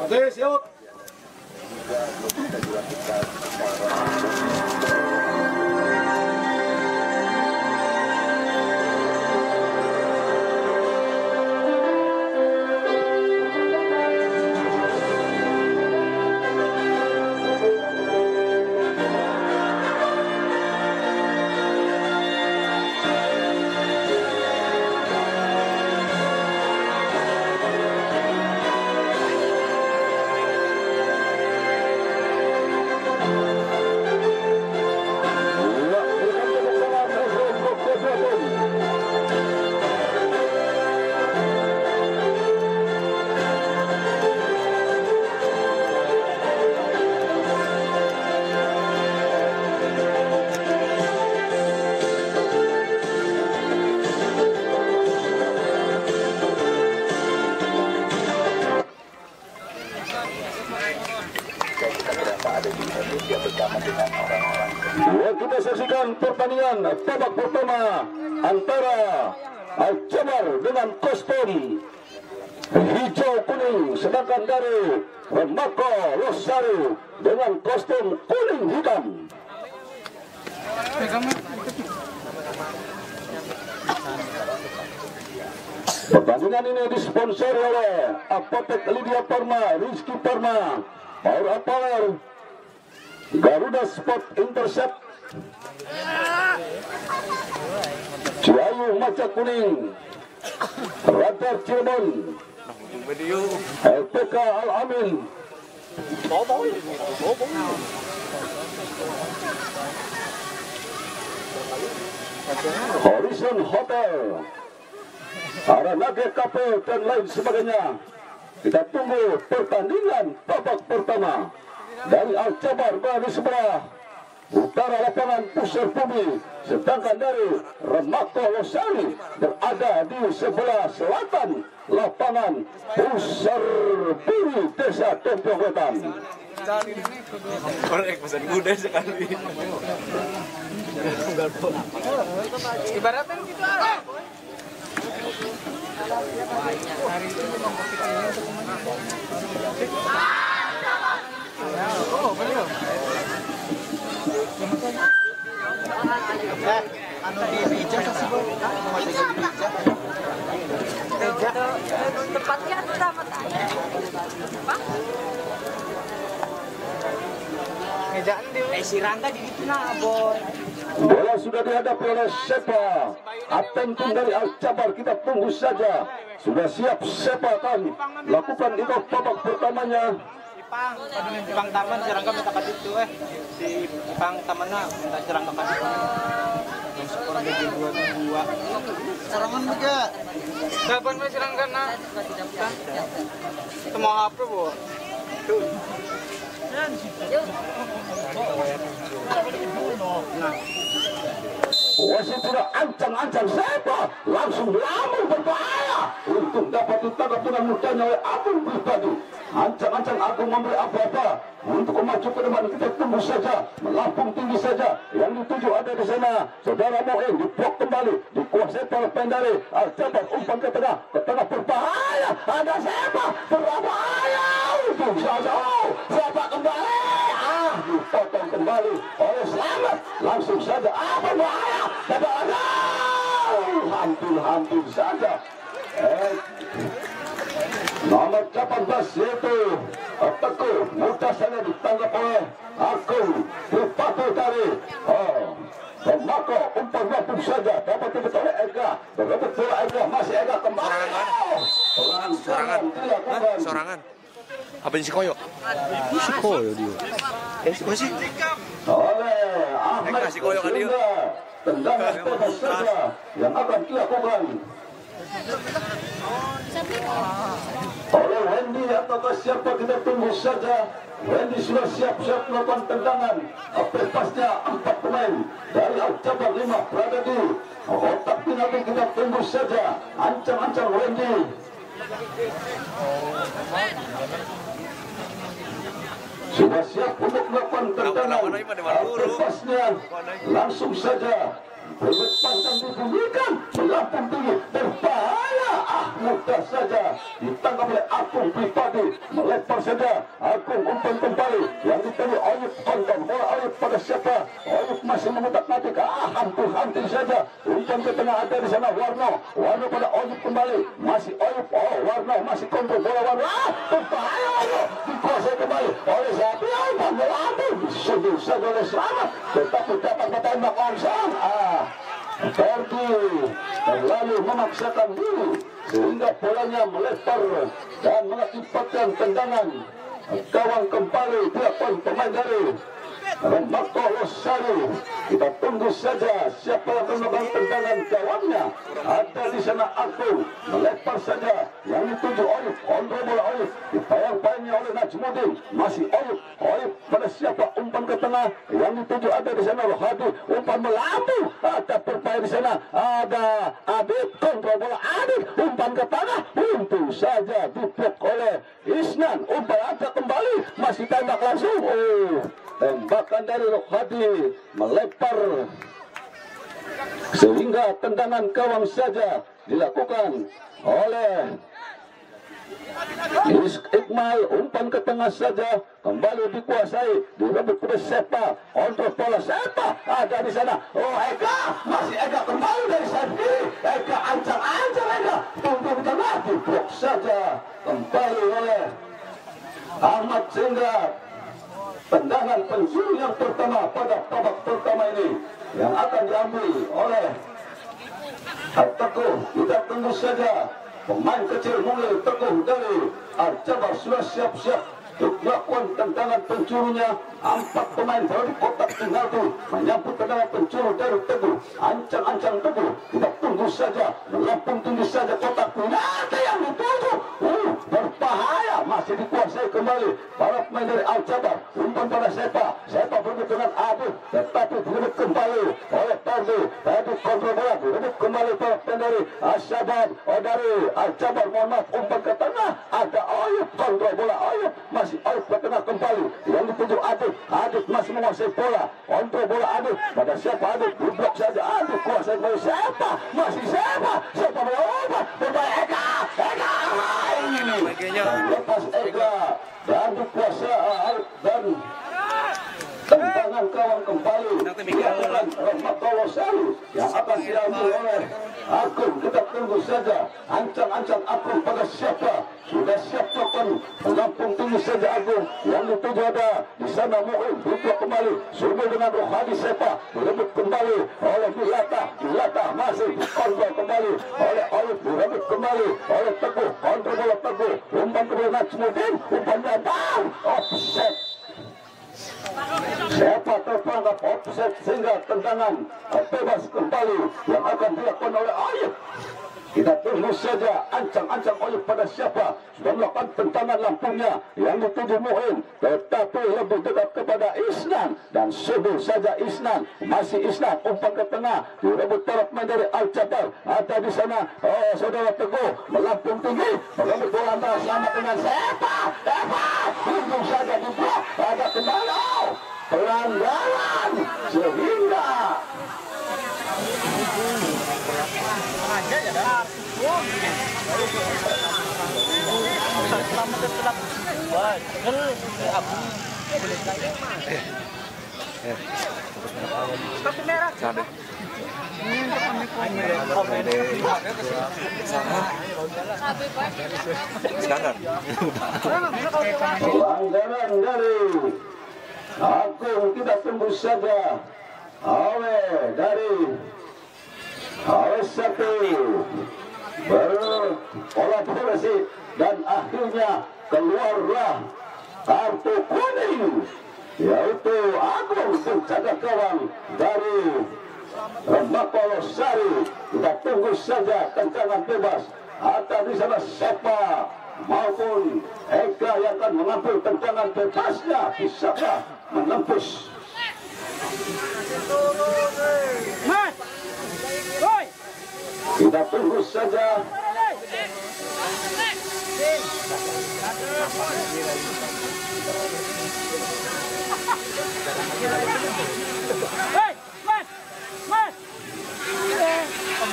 Oke, siap. Kita saksikan pertandingan babak pertama antara Al-Jabar dengan kostum hijau kuning, sedangkan dari Remako Losari dengan kostum kuning hitam. Pertandingan ini disponsori oleh Apotek Lydia Parma, Rizky Parma, Power Power, Garuda Sport Intercept, Ciayu Maca Kuning, Radar Cirebon, LPK Al-Amin, Horizon Hotel, Aranage Cafe dan lain sebagainya. Kita tunggu pertandingan babak pertama dari Al-Jabar berada di sebelah utara lapangan Pusar Bumi, sedangkan dari Remako Losari berada di sebelah selatan lapangan Pusar Bumi, Desa Tompong Wetan. Orang pesan muda sekali. Ibaratnya gitu. Anu di meja kasih bro. Tempatnya dapat. Mejaan di si Rangga di situ nabor. Bola sudah dihadapi oleh Sepa. Atentum dari Al-Jabar, kita tunggu saja. Sudah siap Sepa akan lakukan itu babak pertamanya. Ipang Taman si Rangga minta kasih itu si Ipang Tamannya minta si Rangga kasih. Yang skor jadi 2-2. Serangan juga. Kapan si Rangga na? Itu mau apa bu? Tuh. Wasit sudah ancang-ancang Sepa langsung lambung berbahaya untuk dapat ditangkap dengan mudahnya oleh Agung Pribadi. Ancang-ancang Agung memberi apa-apa untuk maju ke depan. Kita tunggu saja, melambung tinggi saja. Yang dituju ada di sana Saudara Moeng, diblok kembali, dikuasai oleh Pendari. Al-Jabar umpan ke tengah berbahaya. Ada Sepa berbahaya untuk saja. Sepa kembali, dipotong kembali oleh Slamet. Langsung saja berbahaya. Hampir saja. Nomor 18 yaitu Teguh, mudah saja ditangkap oleh Agung Pribadi dari Remako. Umpan langsung saja dapat dibetul oleh Ega. Berebut bola Ega, masih Ega kembali. Sorangan. Apa si Koyo? Si Koyo dia. Si Koyo sih. Oleh Ahmed si Koyo kan dia. Tendangan bebas saja yang akan dilakukan oleh Wendy atau siapa, kita tunggu saja. Wendy sudah siap-siap melakukan tendangan bebasnya 4 pemain dari Al-Jabar 5 berada di kotak penalti. Kita tunggu saja ancang-ancang Wendy. Sudah siap untuk melakukan tendangan bebasnya. Langsung saja Bebas panjang dibunyikan, melambung tinggi, berbahaya. mudah saja ditangkap oleh Agung Pribadi, melempar saja Agung umpan kembali yang dituju Oyub, kontrol bola Oyub pada siapa? Oyub masih mengutak-atik, hampir saja umpan ke tengah, ada di sana Warno pada Oyub kembali, masih Oyub, Warno masih kontrol bola Warno, berbahaya Oyub, dikuasai kembali oleh siapa? Umpan bola Agung sudut saja oleh Selamat, tetapi dapat bertembak langsung. Ferdi terlalu memaksakan diri sehingga bolanya melebar dan mengakibatkan tendangan gawang kembali dilakukan pemain dari Remako Losari. Kita tunggu saja siapa yang akan melakukan tendangan gawangnya. Ada di sana Agung melebar saja yang dituju Oyub, kontrol bola Oyub dipayang-payangnya oleh Najmuddin, masih Oyub pada siapa? Umpan ke tengah yang dituju ada di sana Rohadi, umpan melambung, ada berbahaya di sana, ada Adit, kontrol bola Adit, umpan ke tengah, untung saja diblok oleh Isnan, umpan ada kembali, masih tembak langsung, tembakan dari Rohadi melebar sehingga tendangan gawang saja dilakukan oleh Iqmal, umpan ke tengah saja kembali dikuasai, direbut oleh Sepa, kontrol bola Sepa, ada di sana, Eka, masih Eka kembali dari safety, Eka ancang-ancang, Eka tunggu di tengah, diblok saja kembali oleh Ahmad, sehingga tendangan penjuru yang pertama pada babak pertama ini yang akan diambil oleh Teguh. Kita tunggu saja pemain kecil mulai Teguh dari Al-Jabar sudah siap-siap melakukan tendangan pencurunya. 4 pemain dari kotak penalti menyambut tendangan pencuru dari Teguh, ancang-ancang Teguh. Kita tunggu saja, melampung tinggi saja kotak penalti yang dituju, berbahaya, masih dikuasai kembali para pemain dari Al-Jabar. Umpan pada Sepa berebut dengan Adit, tetapi direbut kembali oleh Ferdi. Ferdi kontrol bola, direbut kembali para pemain dari Al-Shabab, dari Al-Jabar, mohon maaf, umpan ke tengah, ada Oyub, kontrol bola Oyub, masih Oyub ke tengah kembali yang dituju Adit masih menguasai bola, kontrol bola Adit pada siapa? Adit diblok saja, Adit kuasai kembali Sepa, masih Sepa berubah, berbahaya Eka ini lepas Eka dan dikuasai dan tendangan gawang kembali dilakukan Remako Losari yang akan diambil oleh Agung. Kita tunggu saja, ancang-ancang Agung pada siapa? Sudah siap melakukan menampung tinggi saja Agung yang dituju ada di sana Mu'in, diblok kembali Subul dengan Rohadi, Sepa direbut kembali oleh Milata masih dikontrol kembali oleh Oyub, direbut kembali oleh Teguh, kontrol bola Teguh, umpan kembali Najmuddin, umpannya bang, offset. Sepa terperangkap offset sehingga tendangan bebas kembali yang akan dilakukan oleh Oyub. Kita tunggu saja, ancang-ancang Oyub pada siapa? Sudah melakukan tendangan lampungnya yang dituju Mu'in, tetapi lebih dekat kepada Isnan dan subur saja Isnan, masih Isnan, umpan ke tengah, direbut para pemain dari Al-Jabar, ada di sana saudara Teguh, melampung tinggi, merebut bola antara Selamat dengan Sepa, untung saja diblok, ada kembali, pelanggaran sehingga pelanggaran dari Agung. Kita tunggu saja oleh dari satu berkolaborasi dan akhirnya keluarlah kartu kuning, yaitu Agung penjaga gawang dari Remako Losari. Kita tunggu saja tendangan bebas, ada di sana Sepa maupun Eka yang akan mengambil tendangan bebasnya, bisakah menembus? Kita tunggu saja.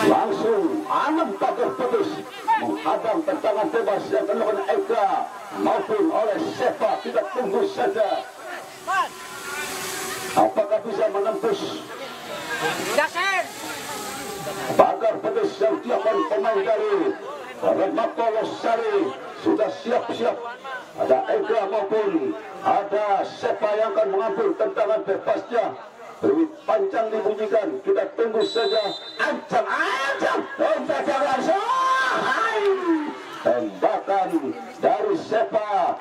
Langsung 6 pagar putus menghadang tendangan bebas yang dilakukan Eka maupun oleh Sepa. Kita tunggu saja apakah bisa menembus pagar pedes yang dilakukan pemain dari Remako Losari. Sudah siap-siap, ada Eka maupun ada Sepa yang akan mengambil tendangan bebasnya. Beri panjang dibunyikan, kita tunggu saja. Ancam, tembakan langsung. Tembakan dari Sepa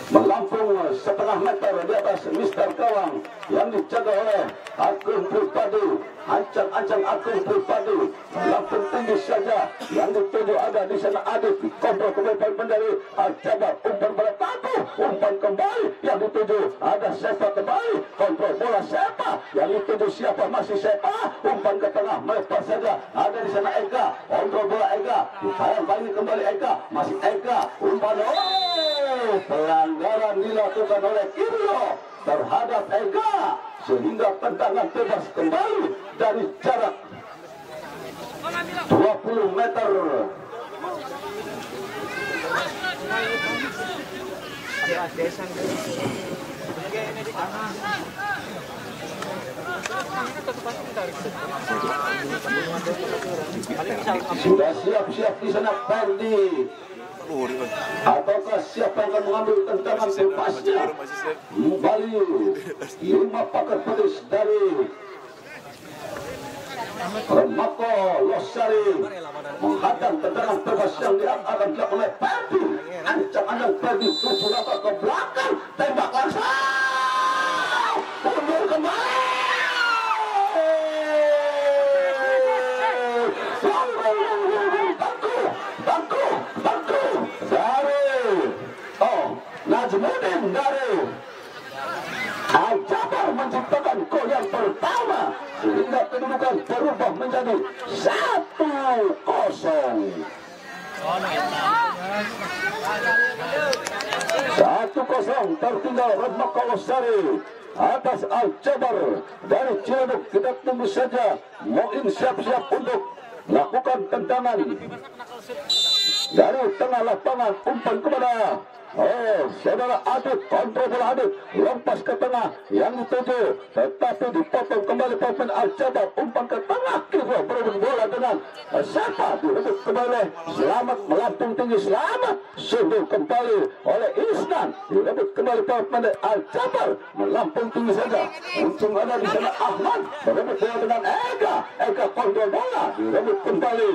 melampung setengah meter di atas Mister Gawang yang dijaga oleh Agung Pribadi. Ancang Agung Pribadi melampung tinggi saja, yang dituju ada di sana Adit kontrol kembali dari Al-Jabar, umpan bola tampil, umpan kembali yang dituju ada Sepa kembali, kontrol bola Sepa yang dituju siapa, masih Sepa, umpan ke tengah melepas saja, ada di sana Eka, kontrol bola Eka, ditayang balik kembali Eka, masih Eka, umpan pelanggaran dilakukan oleh Kiryo terhadap Eka sehingga tendangan bebas kembali dari jarak 20 meter. Sudah siap-siap di sana Ferdi. Ataukah siapa yang akan mengambil tendangan bebasnya? Kembali 5 pagar pedes dari Remako Losari menghadang tendangan bebas yang akan dilakukan oleh Ferdi. Ancang Ferdi tuju langkah ke belakang, tembak langsung, mundur kembali. Najmuddin dari Al-Jabar menciptakan gol yang pertama sehingga kedudukan berubah menjadi 1-0. 1-0 tertinggal Remako Losari atas Al-Jabar dari Ciledug. Kita tunggu saja Moin siap-siap untuk melakukan tendangan dari tengah lapangan, umpan kepada saudara Adit, kontrol bola Adit, lompas ke tengah yang dituju, tetapi dipotong kembali pemain Al-Jabar, umpan ke tengah, Kiryo berebut bola dengan Sepa, direbut kembali Selamat, melampung tinggi Selamat, sundur kembali oleh Isnan, direbut kembali pemain Al-Jabar, melampung tinggi saja, untung ada di sana Ahmad, berebut bola dengan Eka kontrol bola, direbut kembali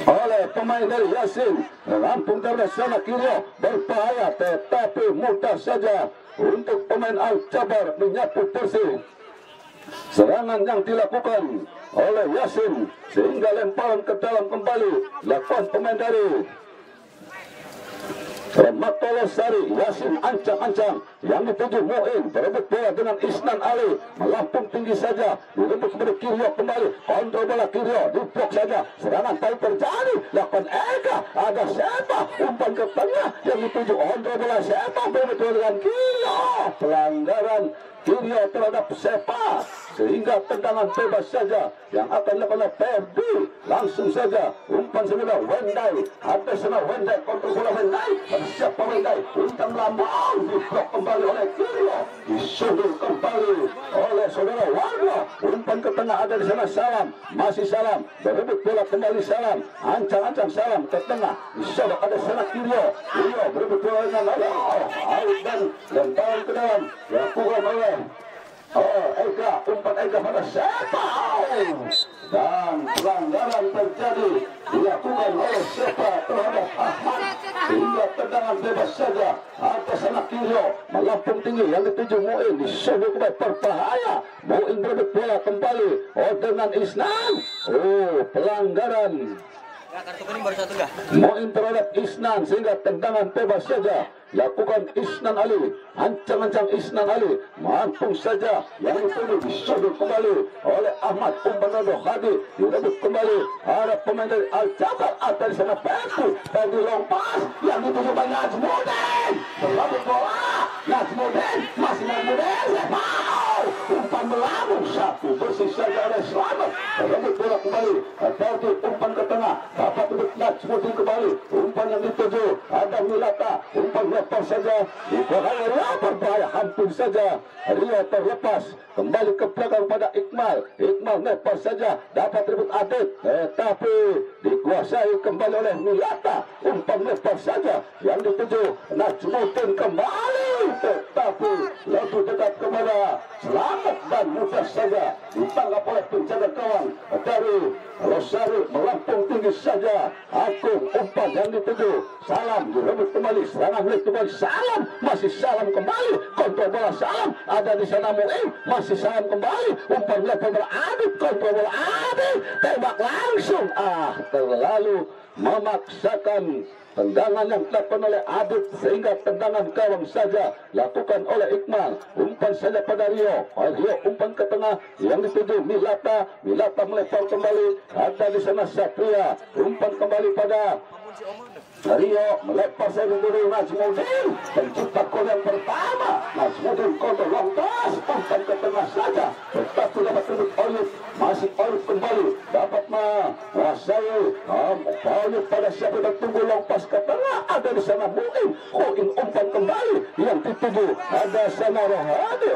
oleh pemain dari Yasin, rampung dari sana Kiryo, berbahaya tetapi mudah saja untuk pemain Al-Jabar menyapu bersih serangan yang dilakukan oleh Yasin sehingga lemparan ke dalam kembali lakukan pemain dari Remako Losari. Yasin ancang yang dituju Moin, berebut bola dengan Isnan Ali, melampung tinggi saja, direbut kepada Kiryo kembali, kontrol bola Kiryo, diblok saja, serangan baik terjadi, lakukan Eka, ada Sepa, umpan ke tengah yang dituju, kontrol bola Sepa, berebut bola dengan Kiryo, pelanggaran Kiryo terhadap Sepa sehingga tendangan bebas saja yang akan dilakukan oleh Ferdi. Langsung saja umpan semula Wendai, ada sana Wendai, kontrol bola Wendai, siapa Wendai, umpan lambang, diblok kembali oleh Kiryo, disundul kembali oleh saudara Warno, umpan ke tengah ada di sana Salam, masih Salam, berebut bola kembali Salam, ancang Salam ke tengah, disodok ada sana Kiryo berebut bola dengan Arif dan lemparan ke dalam, dilakukan oleh Eka, umpan Eka pada Sepa, dan pelanggaran terjadi dilakukan oleh Sepa terhadap Ahmad sehingga tendangan bebas saja atas anak Kiryo, melampung tinggi yang dituju Moin, disodok kembali, berbahaya Moin berebut bola kembali dengan Isnan, pelanggaran kartu kuning baru 1 enggak? Moin terhadap Isnan sehingga tendangan bebas saja lakukan Isnan Ali, ancang Isnan Ali, mampung saja yang dituju, disodok kembali oleh Ahmad, umpan Rodo Hadi, direbut kembali ada pemain dari Al-Jabar, ada di sana Ferdi lompas yang dituju oleh Najmuddin, berebut bola Najmuddin, masih Najmuddin, umpan melambung, satu bersih saja oleh Selamat, berebut bola kembali. Dari umpan ke tengah, dapat untuk Najmuddin kembali. Umpan yang dituju ada Milata, umpan lepas saja. Dikuasai Rio, berbahaya, hampir saja Rio terlepas. Kembali ke belakang pada Iqmal. Iqmal lepas saja, dapat ribut Adit, tapi dikuasai kembali oleh Milata. Umpan lepas saja yang dituju Najmuddin kembali, tetapi lebih dekat kepada Selamat dan mudah saja ditangkap oleh penjaga gawang dari Rosari, melampung tinggi saja. Agung, umpan yang dituju Salam, direbut kembali, serangan balik kembali Salam, masih Salam kembali, kontrol bola Salam, ada di sana Mu'in, masih Salam kembali, umpan lepas bola Adit, kontrol bola Adit, tembak langsung, terlalu memaksakan tendangan yang dilakukan oleh Adit sehingga tendangan gawang saja lakukan oleh Iqmal. Umpan saja pada Rio. Rio umpan ke tengah yang dituju Milata. Milata melempar kembali. Ada di sana Satria. Umpan kembali pada Rio, melempar saja dulu Najmuddin, pencipta gol yang pertama. Najmuddin kontrol long toss, umpan ke tengah saja, tetapi dapat rebut Oyub. Masih Oyub kembali, dapat menguasai Oyub pada siapa yang tunggu long pass ke tengah. Ada di sana Mu'in, umpan kembali yang dituju ada sana Rohadi.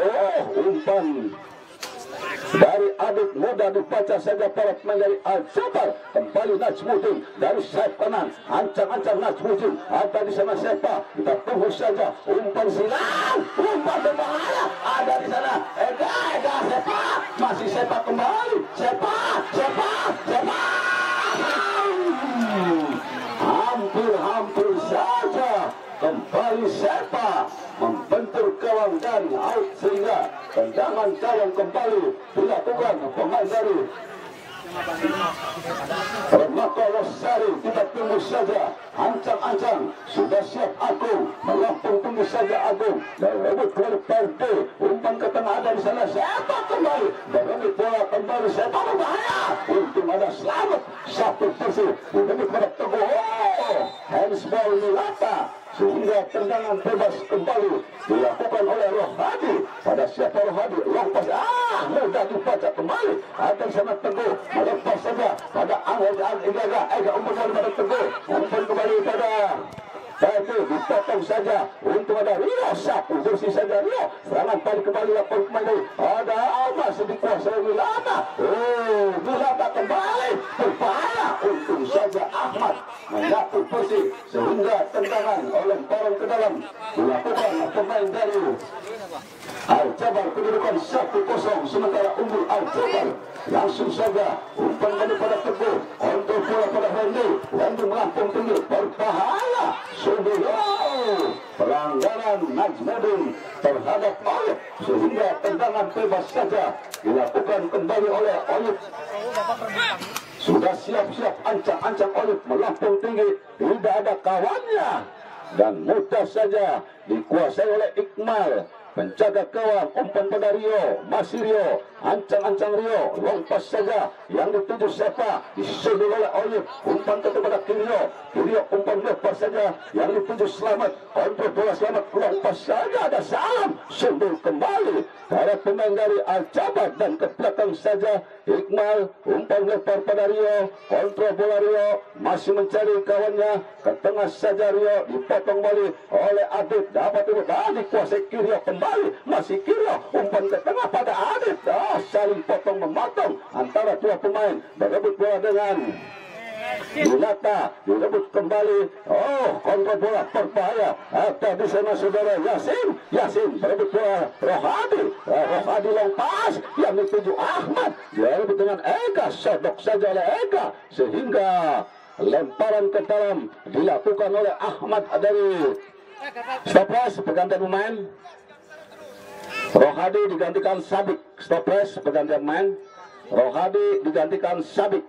Umpan dari Adit mudah dibaca saja para pemain dari Al-Jabar. Kembali Najmuddin dari sayap kanan, ancang-ancang Najmuddin, ada di sana Sepa. Kita tunggu saja umpan silang, umpan berbahaya, ada di sana Ega Sepa, masih Sepa kembali, Sepa. Hampir saja kembali Sepa membentur gawang dan out, sehingga tendangan gawang kembali dilakukan pemain dari Remako Losari. Kita tunggu saja, ancang-ancang sudah siap Agung, melampung tunggu saja Agung dan rebut kembali Perde. Umpan ke tengah ada di sana Sepa kembali, berebut bola kembali Sepa berbahaya, untung ada Selamat satu bersih, berebut pada Teguh, handsball Milata, sehingga tendangan bebas kembali dilakukan oleh Rohadi. Pada siapa Rohadi, lepas mudah dibaca kembali, ada di sana Teguh, melepas saja pada Ega umpan pada Teguh, umpan kembali pada Tadi dipotong saja, untuk ada Rio, satu bersih saja Rio, serangan balik kembali lapor kembali, ada masih dikuasai Milata. Milata kembali berbahaya, untung saja Ahmad menjatuh bersih sehingga tendangan oleh Barong ke dalam dilakukan pemain dari Al-Jabar. Kedudukan 1-0 sementara unggul Al-Jabar. Langsung saja umpan kembali pada Teguh, untuk bola pada Hendy melampung tinggi, berbahaya. Pelanggaran Najmuddin terhadap Oyub sehingga tendangan bebas saja dilakukan kembali oleh Oyub. Sudah siap-siap ancang-ancang Oyub melampung tinggi, tidak ada kawannya dan mudah saja dikuasai oleh Iqmal. Penjaga gawang, umpan pada Rio, masih Rio, ancang-ancang Rio, lompas saja yang dituju Sepa, disundul oleh Oyub, umpan kepada Kirio, umpan lepas saja yang dituju Selamat, kontrol bola Selamat, lompas saja ada Salam, sundul kembali para pemain dari Al-Jabar dan ke belakang saja Iqmal, umpan lepas pada Rio, kontrol bola Rio, masih mencari kawannya, ke tengah saja Rio, dipotong kembali oleh Adit, dapat dikuasai Kirio kembali, masih Kirio, umpan ke tengah pada Adit, saling potong memotong antara dua pemain, berebut bola dengan Milata, direbut kembali, kontrol bola berbahaya, ada di sana saudara Yasin berebut bola Rohadi lompas yang dituju Ahmad, direbut dengan Ega, sodok saja oleh Ega sehingga lemparan ke dalam dilakukan oleh Ahmad dari Stopres. Pergantian pemain, Rohadi digantikan Sabik. Stopres, pergantian pemain, Rohadi digantikan Sabik.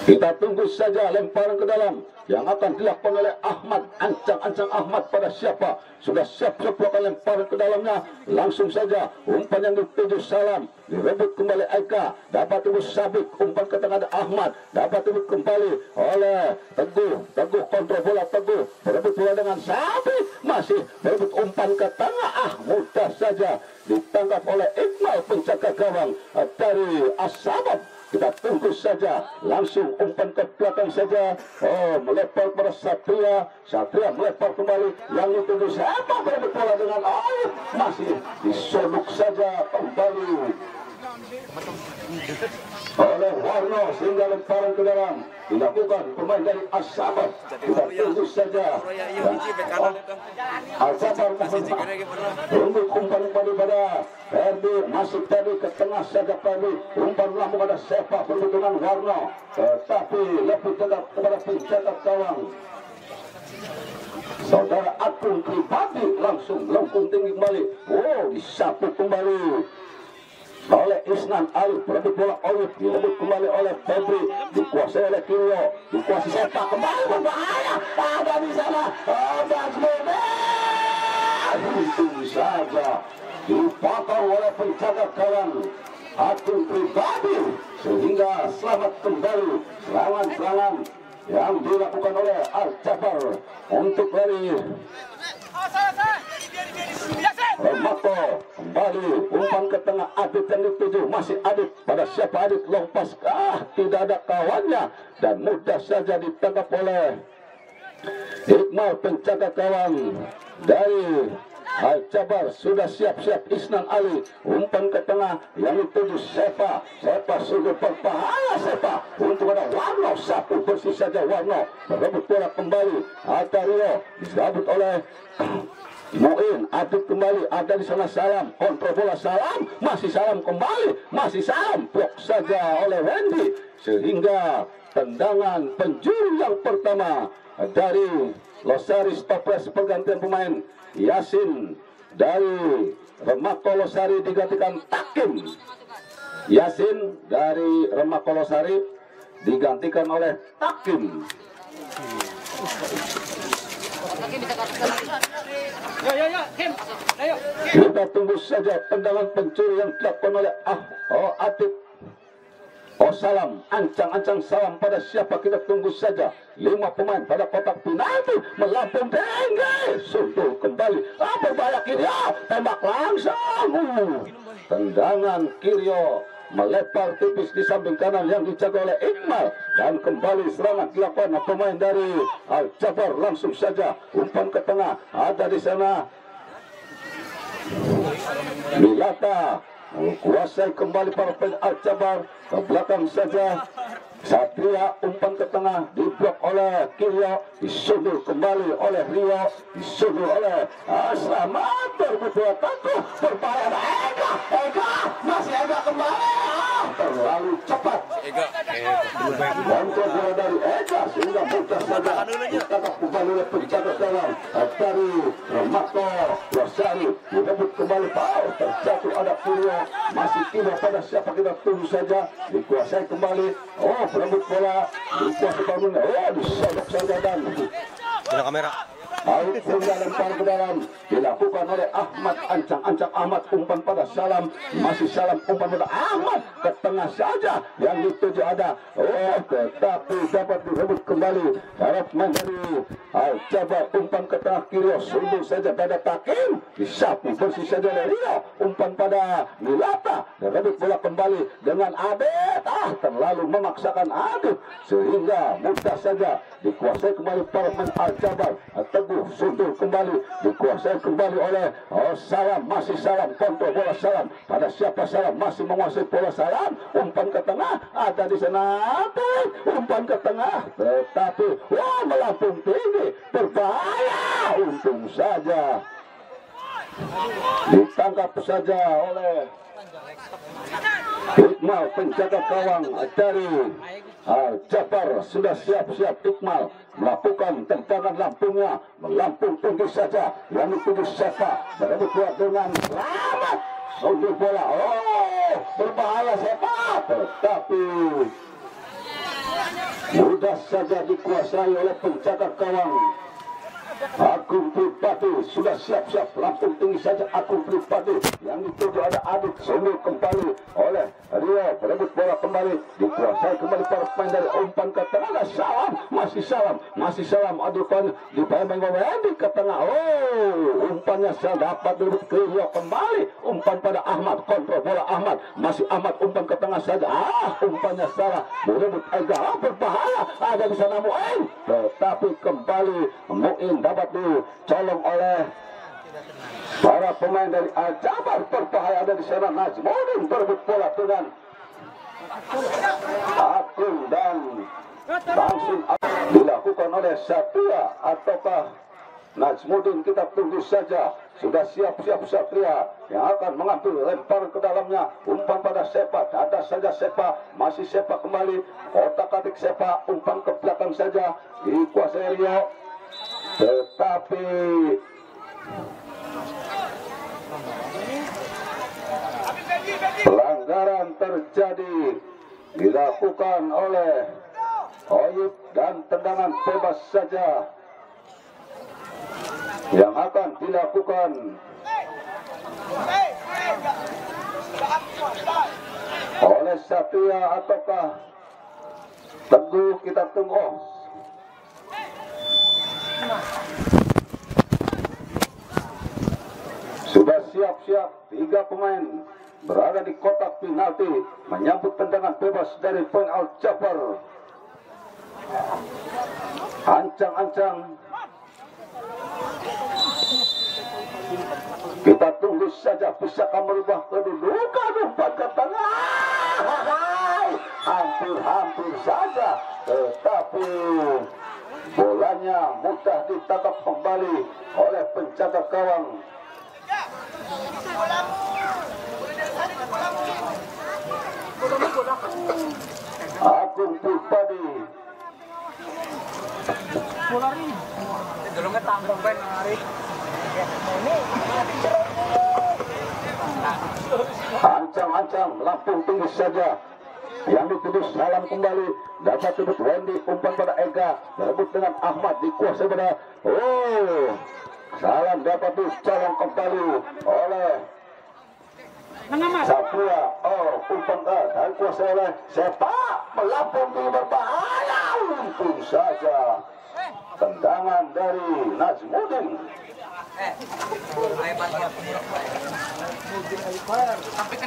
Kita tunggu saja lemparan ke dalam yang akan dilakukan oleh Ahmad. Ancang-ancang Ahmad pada siapa? Sudah siap-siap akan lemparan ke dalamnya. Langsung saja umpan yang dituju Salam, direbut kembali Eka, dapat tembus Sabik, umpan ke tengah Ahmad, dapat tembus kembali oleh Teguh kontrol bola Teguh, berebut bola dengan Sabik, masih berebut umpan ke tengah, mudah saja ditangkap oleh Iqmal penjaga gawang dari Asabab. Kita tunggu saja, langsung umpan ke belakang saja. Melebar pada Satria melebar kembali, yang dituju siapa? Berebut bola dengan masih disodok saja kembali oleh Warno, sehingga lemparan ke dalam dilakukan pemain dari Asabab. Kita tunggu saja. Asabab tunggu umpan kembali pada Ferdi, masuk tadi ke tengah saja kembali, umpan lambung pada Sepa berbeda dengan Warno, tetapi lebih dekat kepada penjaga gawang Saudara Agung Pribadi, langsung lengkung tinggi kembali. Disapu kembali oleh Isnan Ali, berebut bola Olive, direbut kembali oleh Febri, dikuasai oleh Kirio, dikuasai Sepak, kembali berbahaya, ada di sana, untung saja dipotong oleh penjaga gawang Agung Pribadi, sehingga selamat kembali serangan-serangan yang dilakukan oleh Al-Jabar untuk dari Remako. Kembali umpan ke tengah, Adit yang dituju, masih Adit pada siapa? Adit lompas, tidak ada kawannya dan mudah saja ditangkap oleh Iqmal penjaga gawang dari Al-Jabar. Sudah siap-siap Isnan Ali, umpan ke tengah yang dituju Sepa sudah berbahaya, Sepa untuk ada Warno, sapu bersih saja Warno, berebut bola kembali Atario, disabut oleh Muin, Adit kembali, ada di sana Salam, kontrol bola Salam, masih Salam kembali, masih Salam, blok saja oleh Wendy, sehingga tendangan penjuru yang pertama dari Losari. Stopres pergantian pemain, Yasin dari Remako Losari digantikan Takim. Yasin dari Remako Losari digantikan oleh Takim. Kita tunggu saja tendangan pencuri yang dilakukan oleh Adit. Salam, ancang-ancang Salam pada siapa? Kita tunggu saja. 5 pemain pada kotak penalti, melampung tinggi, suntul kembali, berbahaya Kirio, tembak langsung, tendangan Kirio melebar tipis di samping kanan yang dijaga oleh Iqmal, dan kembali serangan dilakukan pemain dari Al-Jabar. Langsung saja umpan ke tengah, ada di sana Milata, kuasai kembali para pemain Al-Jabar, ke belakang saja Satria, umpan ke tengah diblok oleh Kirio, disundur kembali oleh Rio, disundur oleh Selamat, berberdua Teguh, berbahaya Ega, masih Ega kembali, terlalu cepat kontrol bola dari Ega, sehingga mudah saja ditangkap kembali oleh penjaga gawang dari Remako Losari, direbut kembali, terjatuh ada Kirio, masih Kirio pada siapa? Kita tunggu saja, dikuasai kembali, berebut bola, dikuasai kembali, disodok saja dan kamera. Lempar ke dalam dilakukan oleh Ahmad, ancang-ancang Ahmad, umpan pada Salam, masih Salam, umpan pada Ahmad, ke tengah saja yang dituju ada, tetapi dapat direbut kembali para pemain dari Al-Jabar, umpan ke tengah Kirio, sundur saja pada Takim, disapu bersih saja oleh Rio, umpan pada Milata, direbut bola kembali dengan Adit, terlalu memaksakan Adit, sehingga mudah saja dikuasai kembali para pemain Al-Jabar. Teguh sundur kembali, dikuasai kembali oleh Salam, masih Salam, kontrol bola Salam pada siapa? Salam masih menguasai bola Salam, umpan ke tengah, ada di sana umpan ke tengah, tetapi melampung tinggi, berbahaya, untung saja ditangkap saja oleh Iqmal penjaga gawang dari Jabar. Sudah siap-siap Iqmal melakukan tendangan lampungnya, melampung tinggi saja yang dituju Sepa, berebut bola dengan Selamat, sundur bola, berbahaya Sepa, tetapi mudah saja dikuasai oleh penjaga gawang Agung Pribadi. Sudah siap-siap langsung tinggi saja Agung Pribadi, yang dituju ada Adit Sumi kembali oleh Rio, berebut bola kembali, dikuasai kembali para pemain dari umpan ke tengah. Ada Salam, masih Salam adukan di pemain Wendy ke tengah. Oh, umpannya saya dapat berebut ke Rio kembali, umpan pada Ahmad, kontrol bola Ahmad, masih Ahmad umpan ke tengah saja. Umpannya salah, berebut Ega, berbahaya ada di sana Muin, tetapi kembali Muin dapat dicolong oleh para pemain dari Al-Jabar. Berbahaya ada di sana Najmuddin, berebut bola dengan Agung dan langsung dilakukan oleh Satria ataukah Najmuddin. Kita tunggu saja. Sudah siap-siap Satria yang akan mengambil lempar ke dalamnya, umpan pada Sepa, ada saja Sepa, masih Sepa kembali, otak-atik Sepa, umpan ke belakang saja dikuasai Rio, tetapi pelanggaran terjadi dilakukan oleh Oyub dan tendangan bebas saja yang akan dilakukan oleh Satria ataukah Teguh. Kita tunggu. Sudah siap-siap 3 pemain berada di kotak penalti menyambut tendangan bebas dari poin Al-Jabar. Ancang-ancang kita tunggu saja, bisakah merubah kedudukan umpan ke tengah. Hampir saja, tetapi bolanya mudah ditangkap kembali oleh penjaga gawang Agung Pribadi. Ancang-ancang melambung tinggi saja, yang dituduh Salam kembali, dapat tuduh Wendy, umpan pada Ega, berebut dengan Ahmad, dikuasai pada Salam, dapat dicolong kembali oleh Satria. Umpan dan kuasai oleh Sepa, melambung tinggi berbahaya, untung saja tendangan dari Najmuddin.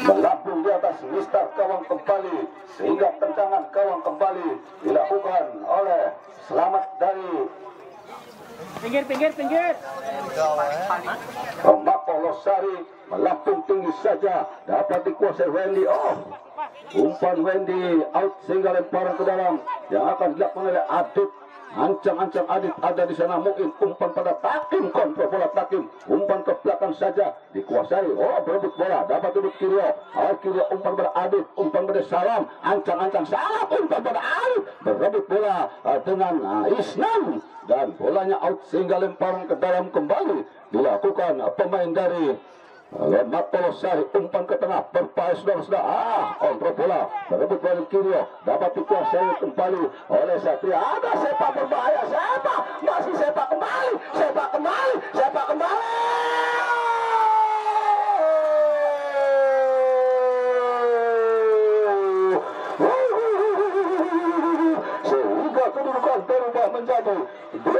Melambung di atas mistar gawang kembali, sehingga tendangan gawang kembali dilakukan oleh Selamat dari pinggir. Mako Losari, melambung tinggi saja, dapat dikuasai Wendy. Umpan Wendy out sehingga lemparan ke dalam yang akan dilakukan oleh Adit. Ancang-ancang Adit ada di sana. Mungkin umpan pada Takim, kontrol bola Takim, umpan ke belakang saja dikuasai. Berebut bola, dapat duduk Kirio. Kirio umpan pada Adit, umpan pada Salam, ancang-ancang Salam, umpan pada Adit, berebut bola dengan Isnan, dan bolanya out sehingga lemparan ke dalam kembali dilakukan pemain dari Matolosari, umpan ke tengah, berbahaya saudara-saudara. Kontrol bola, berebut bola Kirio, dapat dikuasai kembali oleh Satria. Ada Sepa berbahaya, Sepa, masih Sepa kembali. Sehingga kedudukan berubah menjadi 2-0.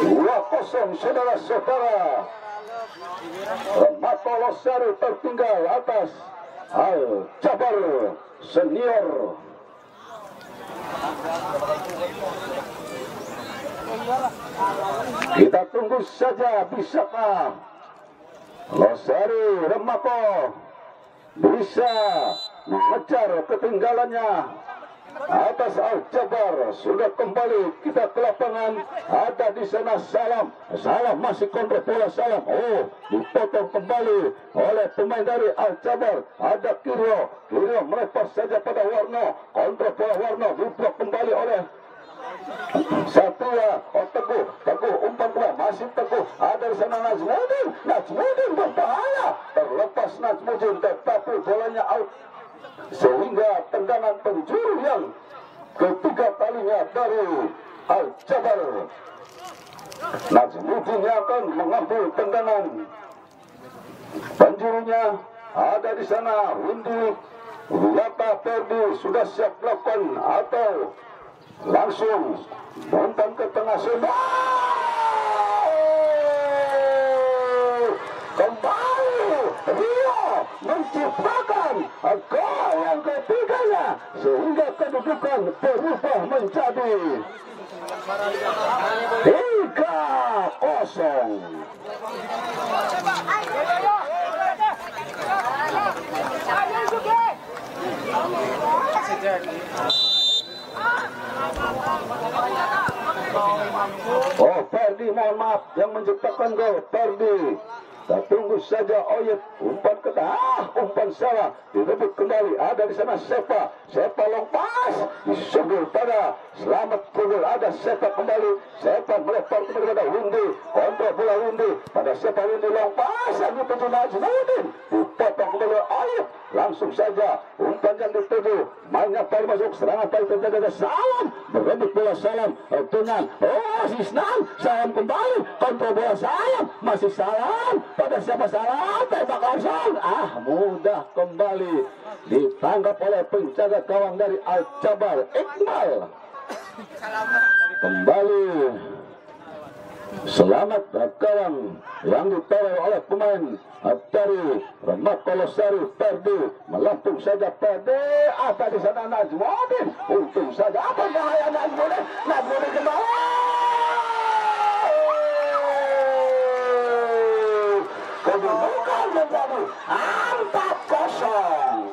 2-0 saudara-saudara. Matolosari tertinggal atas Al-Jabar Senior. Kita tunggu saja, bisakah Losari Remako bisa mengejar ketinggalannya atas Al-Jabar. Sudah kembali kita ke lapangan, ada di sana Salam masih kontrol bola Salam. Dipotong kembali oleh pemain dari Al-Jabar. Ada Kirio melempar saja pada Warno, kontrol bola Warno, diblok kembali oleh Satria, teguh umpan bola, masih teguh. Ada di sana Najmudin berbahaya. Terlepas Najmudin, tetapi bolanya out. Sehingga tendangan penjuru yang ketiga kalinya dari Al-Jabar. Najmudin yang akan mengambil tendangan. Penjurunya ada di sana. Windy Lata Ferdi sudah siap melakukan atau langsung umpan ke tengah sana. Kembali Rio menciptakan gol yang ketiganya sehingga kedudukan berubah menjadi 3-0. Oh, Ferdi, mohon maaf, yang menciptakan gol Ferdi. Kita tunggu saja Oyet, umpan ke umpan salah, direbut kembali. Ada di sana Sepa long pass, disundul pada Selamat Kudul. Ada Sepa kembali, Sepa melempar kembali pada Windy, kontrol bola Windy pada Sepa. Windy long pass, yang dituju Najmudin, dipotong kembali Oyet. Langsung saja umpan yang dituju, mainnya paling masuk, serangan paling terjadi ada Salam, berebut bola Salam dengan Sisnan, Salam kembali, kontrol bola Salam, masih Salam pada siapa? Salam, tembak kosong, mudah kembali ditangkap oleh penjaga gawang dari Al-Jabar, Iqbal. Kembali Selamat gawang yang diteror oleh pemain dari Remak Kolosari. Ferdi melampung saja, Ferdi ada di sana Najmudin, untung saja apa bahaya Najmudin kembali. Kedudukan menjadi 4-0.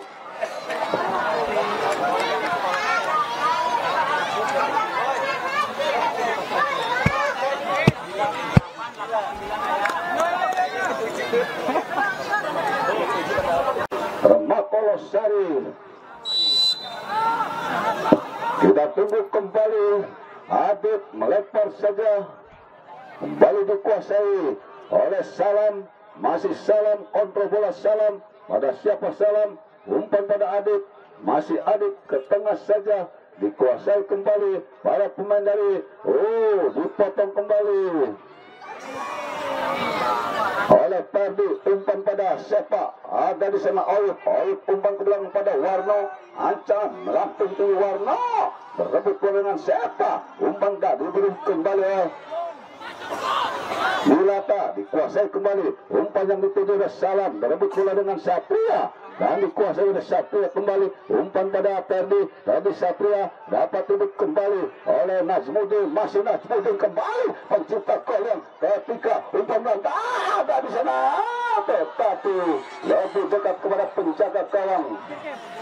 Remak Kolosari. Kita tunggu kembali. Adit melempar saja, kembali dikuasai oleh Salam. Masih Salam, kontrol bola Salam pada siapa? Salam, umpan pada Adit, masih Adit ke tengah saja, dikuasai kembali para pemain dari dipotong kembali oleh Ferdi. Umpan pada Sepa, ada di sana Oyut umpan ke belakang pada Warno, ancam melampung tinggi Warno, berebut bola dengan Sepa, umpan diberi kembali oleh Milata, dikuasai kembali, umpan yang dituju oleh Salam, berebut bola dengan Satria dan dikuasai oleh Satria kembali, umpan pada Ferdi, tadi Satria dapat diberi kembali oleh Najmudin, masih Najmudin kembali pencipta gol yang ketiga, umpan ada di sana, tetapi lebih dekat kepada penjaga gawang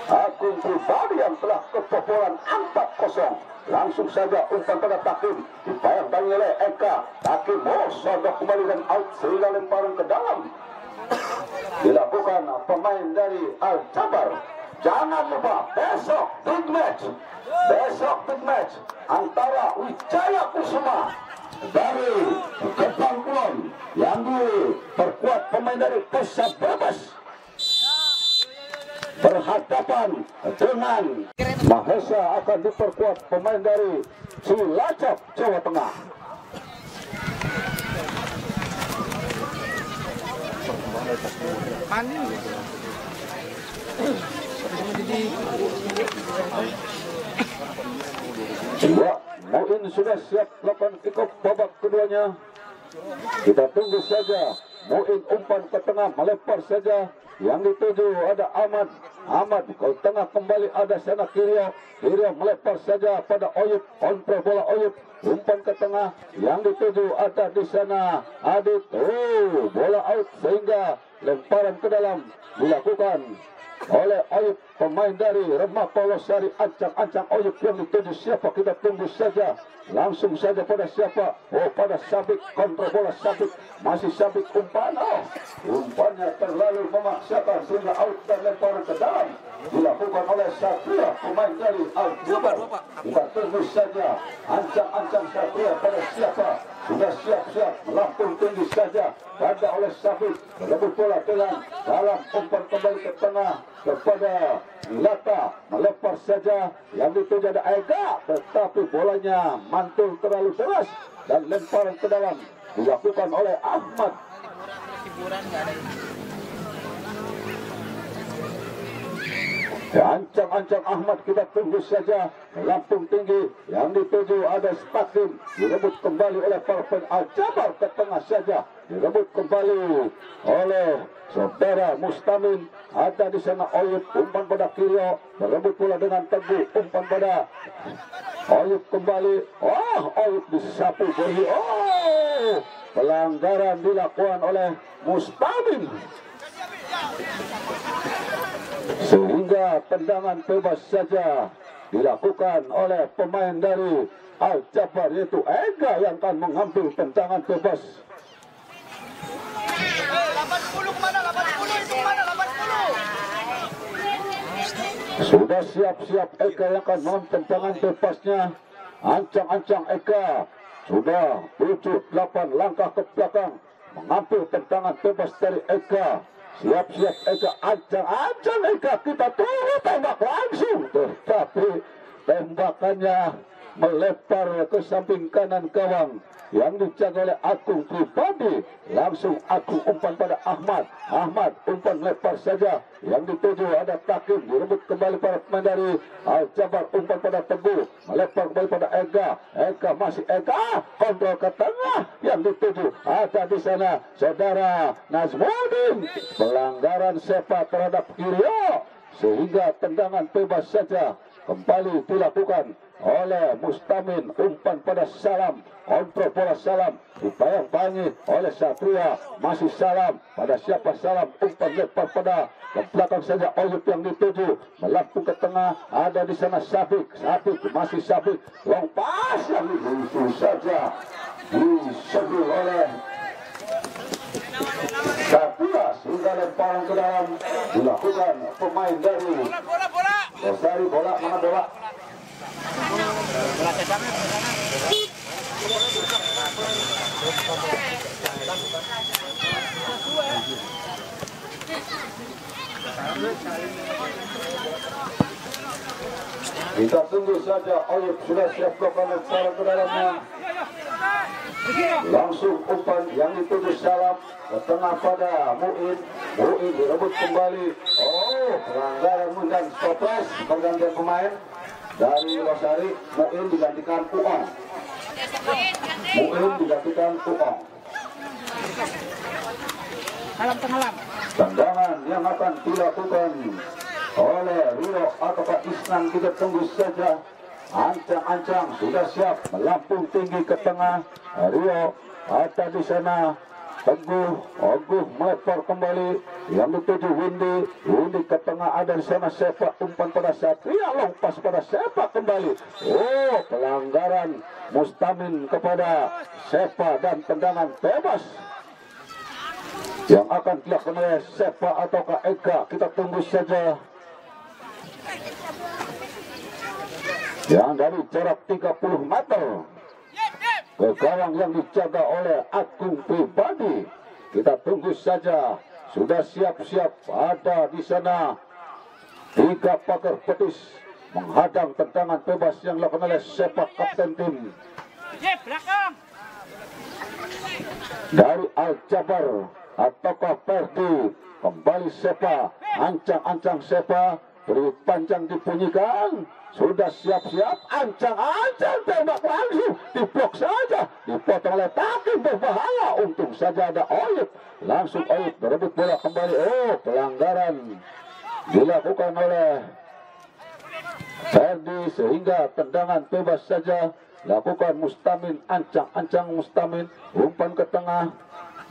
Agung Pribadi yang telah kebobolan 4-0. Langsung saja umpan pada Takim, dibayang-bayangi oleh Eka. Takim sodok kembali dan out sehingga lemparan ke dalam dilakukan pemain dari Al-Jabar. Jangan lupa besok big match antara Wijaya Kusuma dari Kepang Kulon yang diperkuat pemain dari Pusat Brebes berhadapan dengan Mahesa, akan diperkuat pemain dari Cilacap, Jawa Tengah. Moin sudah siap melakukan kick-off babak keduanya. Kita tunggu saja. Moin umpan ke tengah, melempar saja. Yang dituju ada Ahmad ke tengah kembali, ada sana Kirio melempar saja pada Oyup, kontrol bola Oyup, umpan ke tengah, yang dituju ada di sana Adit, bola out sehingga lemparan ke dalam dilakukan oleh Oyub, pemain dari Rema Polosari. Ancang-ancang Oyub yang dituju siapa, kita tunggu saja. Langsung saja pada siapa? Oh, pada Sabik, kontrol bola Sabik, masih Sabik umpan. Oh, umpannya terlalu memaksakan sehingga out dan lemparan ke dalam dilakukan oleh Satria, pemain dari Al-Jabar. Kita tunggu saja. Ancang-ancang Satria pada siapa? Sudah siap-siap melampung tinggi saja pada oleh Sabik, merebut bola dengan dalam, umpan kembali ke tengah kepada Lata, melepar saja yang dituju ada Ega, tetapi bolanya mantul terlalu deras dan lemparan ke dalam dilakukan oleh Ahmad. Ancang-ancang Ahmad, kita tunggu saja. Lampung tinggi yang dituju ada Stakim, direbut kembali oleh Parpen Al-Jabar ke tengah saja, direbut kembali oleh saudara Mustamin. Ada di sana Oyub, umpan pada Kirio, merebut bola dengan Teguh, umpan pada Oyub kembali. Oh, Oyub disapu beri. Oh, pelanggaran dilakukan oleh Mustamin, sehingga tendangan bebas saja dilakukan oleh pemain dari Al-Jabar, yaitu Ega yang akan mengambil tendangan bebas. 80 kemana? 80 itu kemana? 80. Sudah siap-siap Ega yang akan mengambil tendangan bebasnya. Ancang-ancang Ega sudah 7-8 langkah ke belakang mengambil tendangan bebas dari Ega. Siap-siap Ega, ancang-ancang Ega, kita tunggu tembak langsung, tetapi tembakannya melebar ke samping kanan gawang yang dijaga oleh Agung Pribadi. Langsung Agung umpan pada Ahmad. Ahmad umpan lebar saja yang dituju ada Takim, direbut kembali para pemain dari Al-Jabar, umpan pada Teguh, melebar kembali pada Ega. Ega masih Ega, kontrol ke tengah yang dituju ada di sana saudara Nazmuddin. Pelanggaran sepak terhadap Kirio, sehingga tendangan bebas saja kembali dilakukan oleh Mustamin. Umpan pada Salam, kontrol bola Salam dibayang-bayangi oleh Satria, masih Salam pada siapa? Salam, umpan lebar pada ke belakang saja Oyub yang dituju, melampung ke tengah ada di sana Sabik. Sabik masih Sabik, long pass yang itu saja disedul oleh Satria, sehingga lemparan ke dalam dilakukan pemain dari Losari. Bola mana bola? Kita tunggu saja. Oyub sudah siap melakukan lemparan ke dalamnya. Langsung umpan yang dituju Salam ke tengah pada Muin. Muin direbut kembali. Oh, pelanggaran dan stopes, pergantian pemain dari Losari. Muin digantikan Uong. Muin digantikan Uong. Tendangan yang akan dilakukan oleh Rio ataukah Isnan, kita tunggu saja. Ancang-ancang sudah siap melampung tinggi ke tengah. Rio ada di sana. Teguh, Oguh melebar kembali yang dituju Windy. Windy ke tengah ada di sana Sepa, umpan pada Satria, lompas pada Sepa kembali. Oh, pelanggaran Mustamin kepada Sepa dan tendangan bebas yang akan dilakukan oleh Sepa ataukah Ega, kita tunggu saja. Yang dari jarak 30 meter ke gawang yang dijaga oleh Agung Pribadi, kita tunggu saja. Sudah siap-siap ada di sana 3 pagar petis menghadang tendangan bebas yang dilakukan oleh Sepak, kapten tim dari Al-Jabar ataukah Perdi. Kembali Sepa, ancang-ancang Sepa, beri panjang dibunyikan. Sudah siap-siap, ancang-ancang tembak langsung, diblok saja, dipotong oleh Takim, berbahaya. Untung saja ada Oyub, langsung Oyub berebut bola kembali. Oh, pelanggaran dilakukan oleh Ferdi, sehingga tendangan bebas saja lakukan Mustamin. Ancang-ancang Mustamin, umpan ke tengah,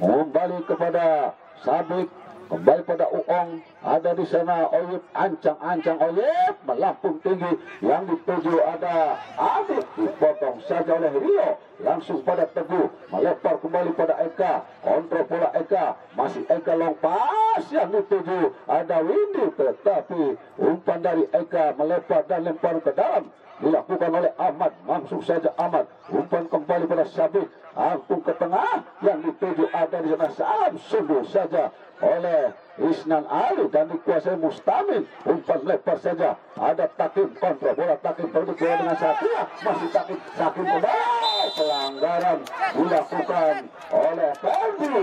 kembali kepada Sabik. kembali pada Uong, ada di sana Oyip, ancang-ancang Oyip melambung tinggi, yang dituju ada Adit, dipotong saja oleh Rio, langsung pada Teguh, melepar kembali pada Eka, kontrol bola Eka, masih Eka long pass, yang dituju ada Windy, tetapi umpan dari Eka melepar dan lempar ke dalam, dilakukan oleh Ahmad, langsung saja Ahmad, umpan kembali pada Sabit, angkung ke tengah, yang dituju ada di sana salam sungguh saja oleh Isnan Ali dan dikuasai Mustamin, umpan lebar saja, ada Takim, kontrol bola Takim berdua dengan Satria, masih Takim kembali, pelanggaran dilakukan oleh Ferdi,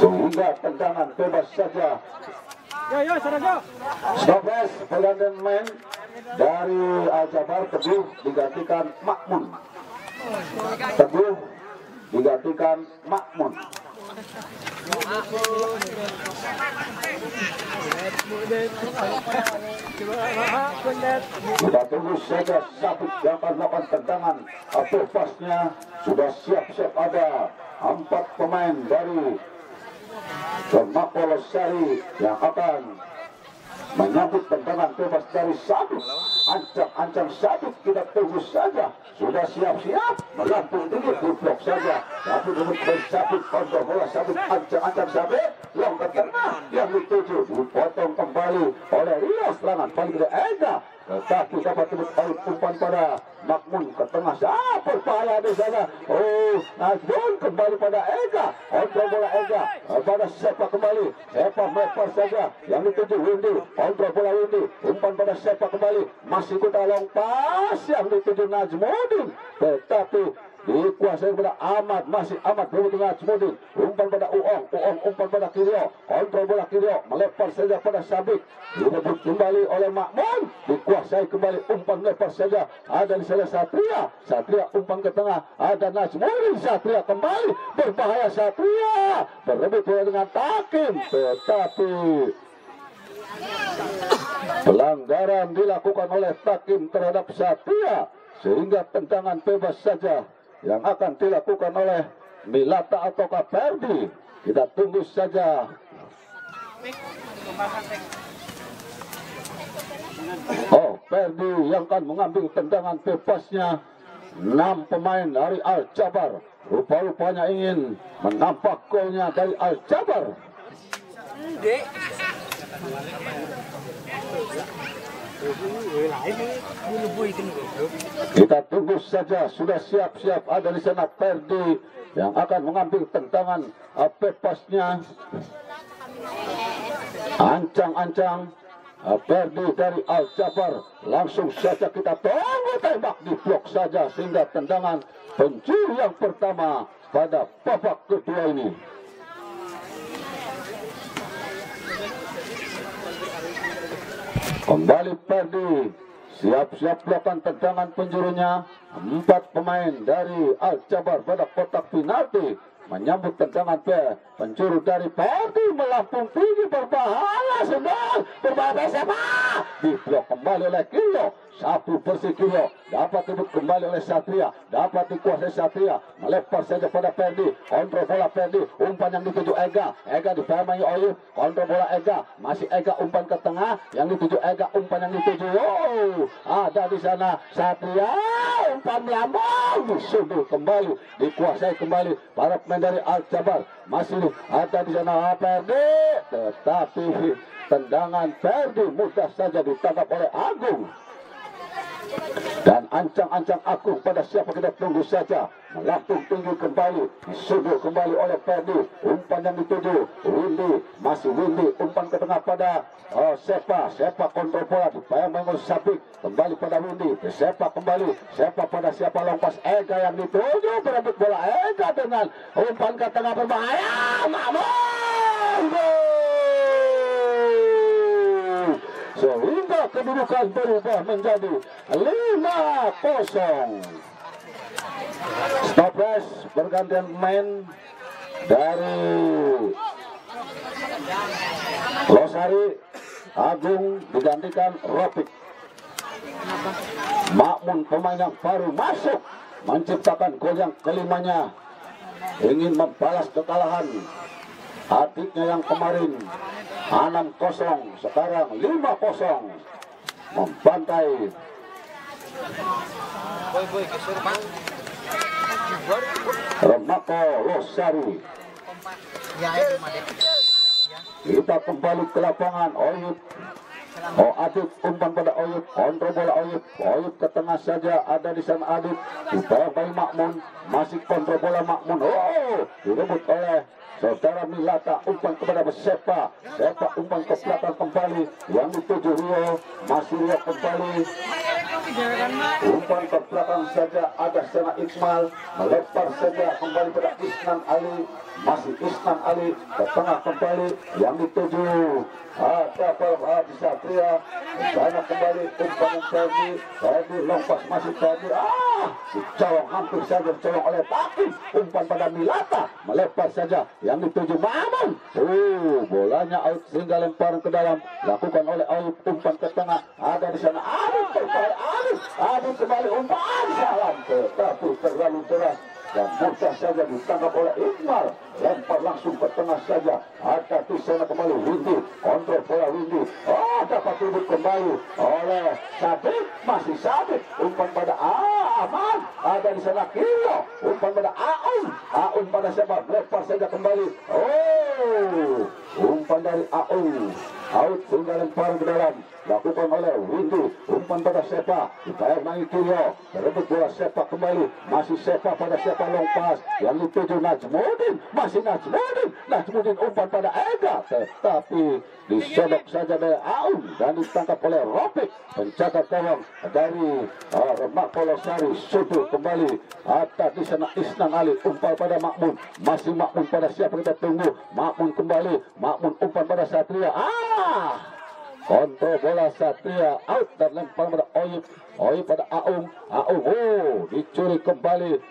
sehingga tendangan bebas saja. Stopes pergantian main dari Al-Jabar. Teguh digantikan Makmun. Teguh digantikan Makmun. Kita tunggu saja Sabit yang akan melakukan tendangan bebasnya. Sudah siap-siap ada 4 pemain dari Mako Losari yang akan menyambut tendangan bebas dari Sabit. Ancang-ancang Sabit, kita tunggu saja. Sudah siap-siap melambung tinggi, diblok saja, tapi kemudian Sabit kontrol bola Sabit, ancang-ancang Sabit long ke tengah, yang dituju dipotong kembali oleh Rio, serangan balik dari Ega, tetapi dapat umpan pada Makmun ke tengah, berbahaya di sana. Najmun kembali pada Ega, kontrol bola Ega pada Sepa kembali, Sepa melempar saja, yang dituju Windy, kontrol bola Windy, umpan pada Sepa kembali, masih kita long pas, yang dituju Najmuddin, tetapi dikuasai pada Ahmad, masih Ahmad berebut dengan Najmuddin, umpan pada Uong umpan pada Kirio, kontrol bola Kirio, melepar saja pada Sabit, direbut kembali oleh Makmun, dikuasai kembali, umpan melepar saja, ada di sana Satria umpan ke tengah, ada Najmuddin, Satria kembali, berbahaya Satria, berebut dengan Takim, tetapi pelanggaran dilakukan oleh Takim terhadap Satria, sehingga tendangan bebas saja yang akan dilakukan oleh Milata ataukah Ferdi. Kita tunggu saja. Ferdi yang akan mengambil tendangan bebasnya. 6 pemain dari Al-Jabar rupa-rupanya ingin menampak golnya dari Al-Jabar. Kita tunggu saja, sudah siap-siap ada di sana Ferdi yang akan mengambil tendangan bebasnya. Ancang-ancang Ferdi dari Al-Jabar, langsung saja kita tunggu, tembak di blok saja, sehingga tendangan pencuri yang pertama pada babak kedua ini. Kembali Ferdi, siap-siap melakukan tendangan penjurunya. 4 pemain dari Al-Jabar pada kotak penalti menyambut tendangan penjuru dari Ferdi, melambung tinggi, berbahaya sedang, berbahaya siapa? Diblok kembali oleh Kirio, sapu bersih Kirio, dapat dibut kembali oleh Satria, dapat dikuasai Satria, melepar saja pada Ferdi, kontrol bola Ferdi, umpan yang dituju Ega dipamai Oyip, kontrol bola Ega, masih Ega umpan ke tengah, yang dituju Ega, umpan yang dituju, ada di sana Satria, umpan melambung, disundul kembali, dikuasai kembali para pemain dari Al-Jabar, masih ada di sana Ferdi, tetapi tendangan Ferdi mudah saja ditangkap oleh Agung. Dan ancang-ancang Agung pada siapa kita tunggu saja, melambung tinggi kembali, disundul kembali oleh Ferdi, umpan yang dituju Windy, masih Windy, umpan ke tengah pada Sepa kontrol bola, dipayang Sabik, kembali pada Windy, Sepa kembali, Sepa pada siapa lompas Ega yang dituju, berebut bola Ega dengan umpan ke tengah berbahaya, sehingga kedudukan berubah menjadi 5-0. Stopwatch bergantian main dari Losari, Agung digantikan Ropik. Makmun pemain yang baru masuk menciptakan gol yang kelimanya, ingin membalas kekalahan adiknya yang kemarin 6-0, sekarang 5-0 membantai Remako Losari. Kita kembali ke lapangan. Oyub, Adit umpan pada Oyub, kontrol bola Oyub, Oyub ke tengah saja, ada di sana Adit, dibayang Makmun, masih kontrol bola Makmun, direbut oleh saudara Milata, umpan kepada Sepa, Sepa umpan ke belakang kembali, yang dituju Rio, masih Rio kembali, umpan ke belakang saja, ada sana Iqmal, melempar saja kembali pada Isnan Ali, masih Isnan Ali, ke tengah kembali, yang dituju ada Farhadi Satria, sana kembali umpan yang Ferdi lompat masih Ferdi, dicolong hampir saja dicolong oleh Taki, umpan pada Milata, melempar saja, yang dituju Mamun, bolanya out sehingga lemparan ke dalam, lakukan oleh Ayub, umpan ke tengah, ada di sana Adit, Adit kembali umpan salam, tetapi terlalu deras dan mudah saja ditangkap oleh Iqmal, lempar langsung ke tengah saja, ada di sana kembali Windy, kontrol bola Windy, dapat duduk kembali oleh Sabit, masih Sabit, umpan pada Aman, ada di sana Kilo, umpan pada Aun pada siapa, lempar saja kembali, umpan dari Aun, out sehingga lempar ke dalam, lakukan oleh Windy, umpan pada Sepa, dibayar lagi Kilo, berebut bola Sepa kembali, masih Sepa pada Sepa long pass, yang dituju Najmudin, masih Najmudin umpan pada Ega, tetapi disodok saja dari Aun dan ditangkap oleh Ropik, penjaga gawang dari Remako Losari, sudut kembali, ada di sana Isnan Ali, umpan pada Makmun, masih Makmun pada siapa kita tunggu, Makmun kembali, Makmun umpan pada Satria, kontrol bola Satria, out dan lempar pada Oyub pada Aung, dicuri kembali,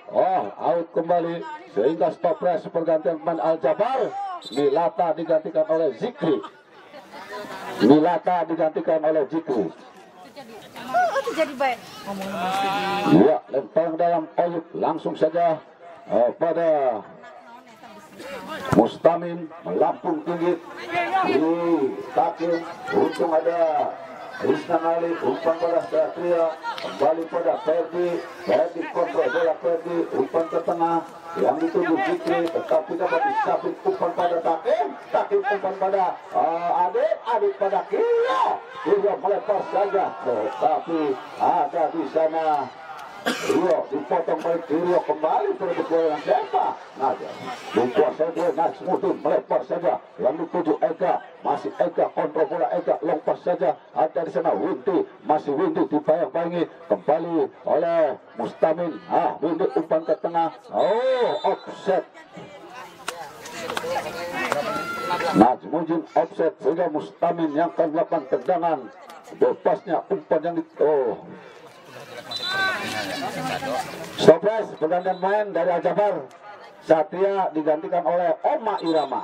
out kembali, sehingga stop press pergantian pemain Al-Jabar, Milata digantikan oleh Zikri, ya, lempar ke dalam Oyub, langsung saja pada Mustamin, melampung tinggi, takil, untung ada Isnan Ali, umpan pada Satria, kembali pada Ferdi kontrol bola Ferdi, umpan ke tengah, yang dituju Zikri, tetapi dapat disabit, umpan pada Takim umpan pada Adit pada Kilo melempar saja, tetapi ada di sana Rio dipotong balik Rio kembali berebut bola yang siapa? Dikuasai oleh Najmudin, melempar saja, yang dituju Ega, masih Ega, kontrol bola Ega, lompat saja, ada di sana Windy, masih Windy dibayang-bayangi, kembali oleh Mustamin, Windy umpan ke tengah, offset, Najmudin offset, sehingga Mustamin yang akan melakukan tendangan, bebasnya umpan yang Stopres pergantian main dari Al-Jabar, Satria digantikan oleh Oma Irama.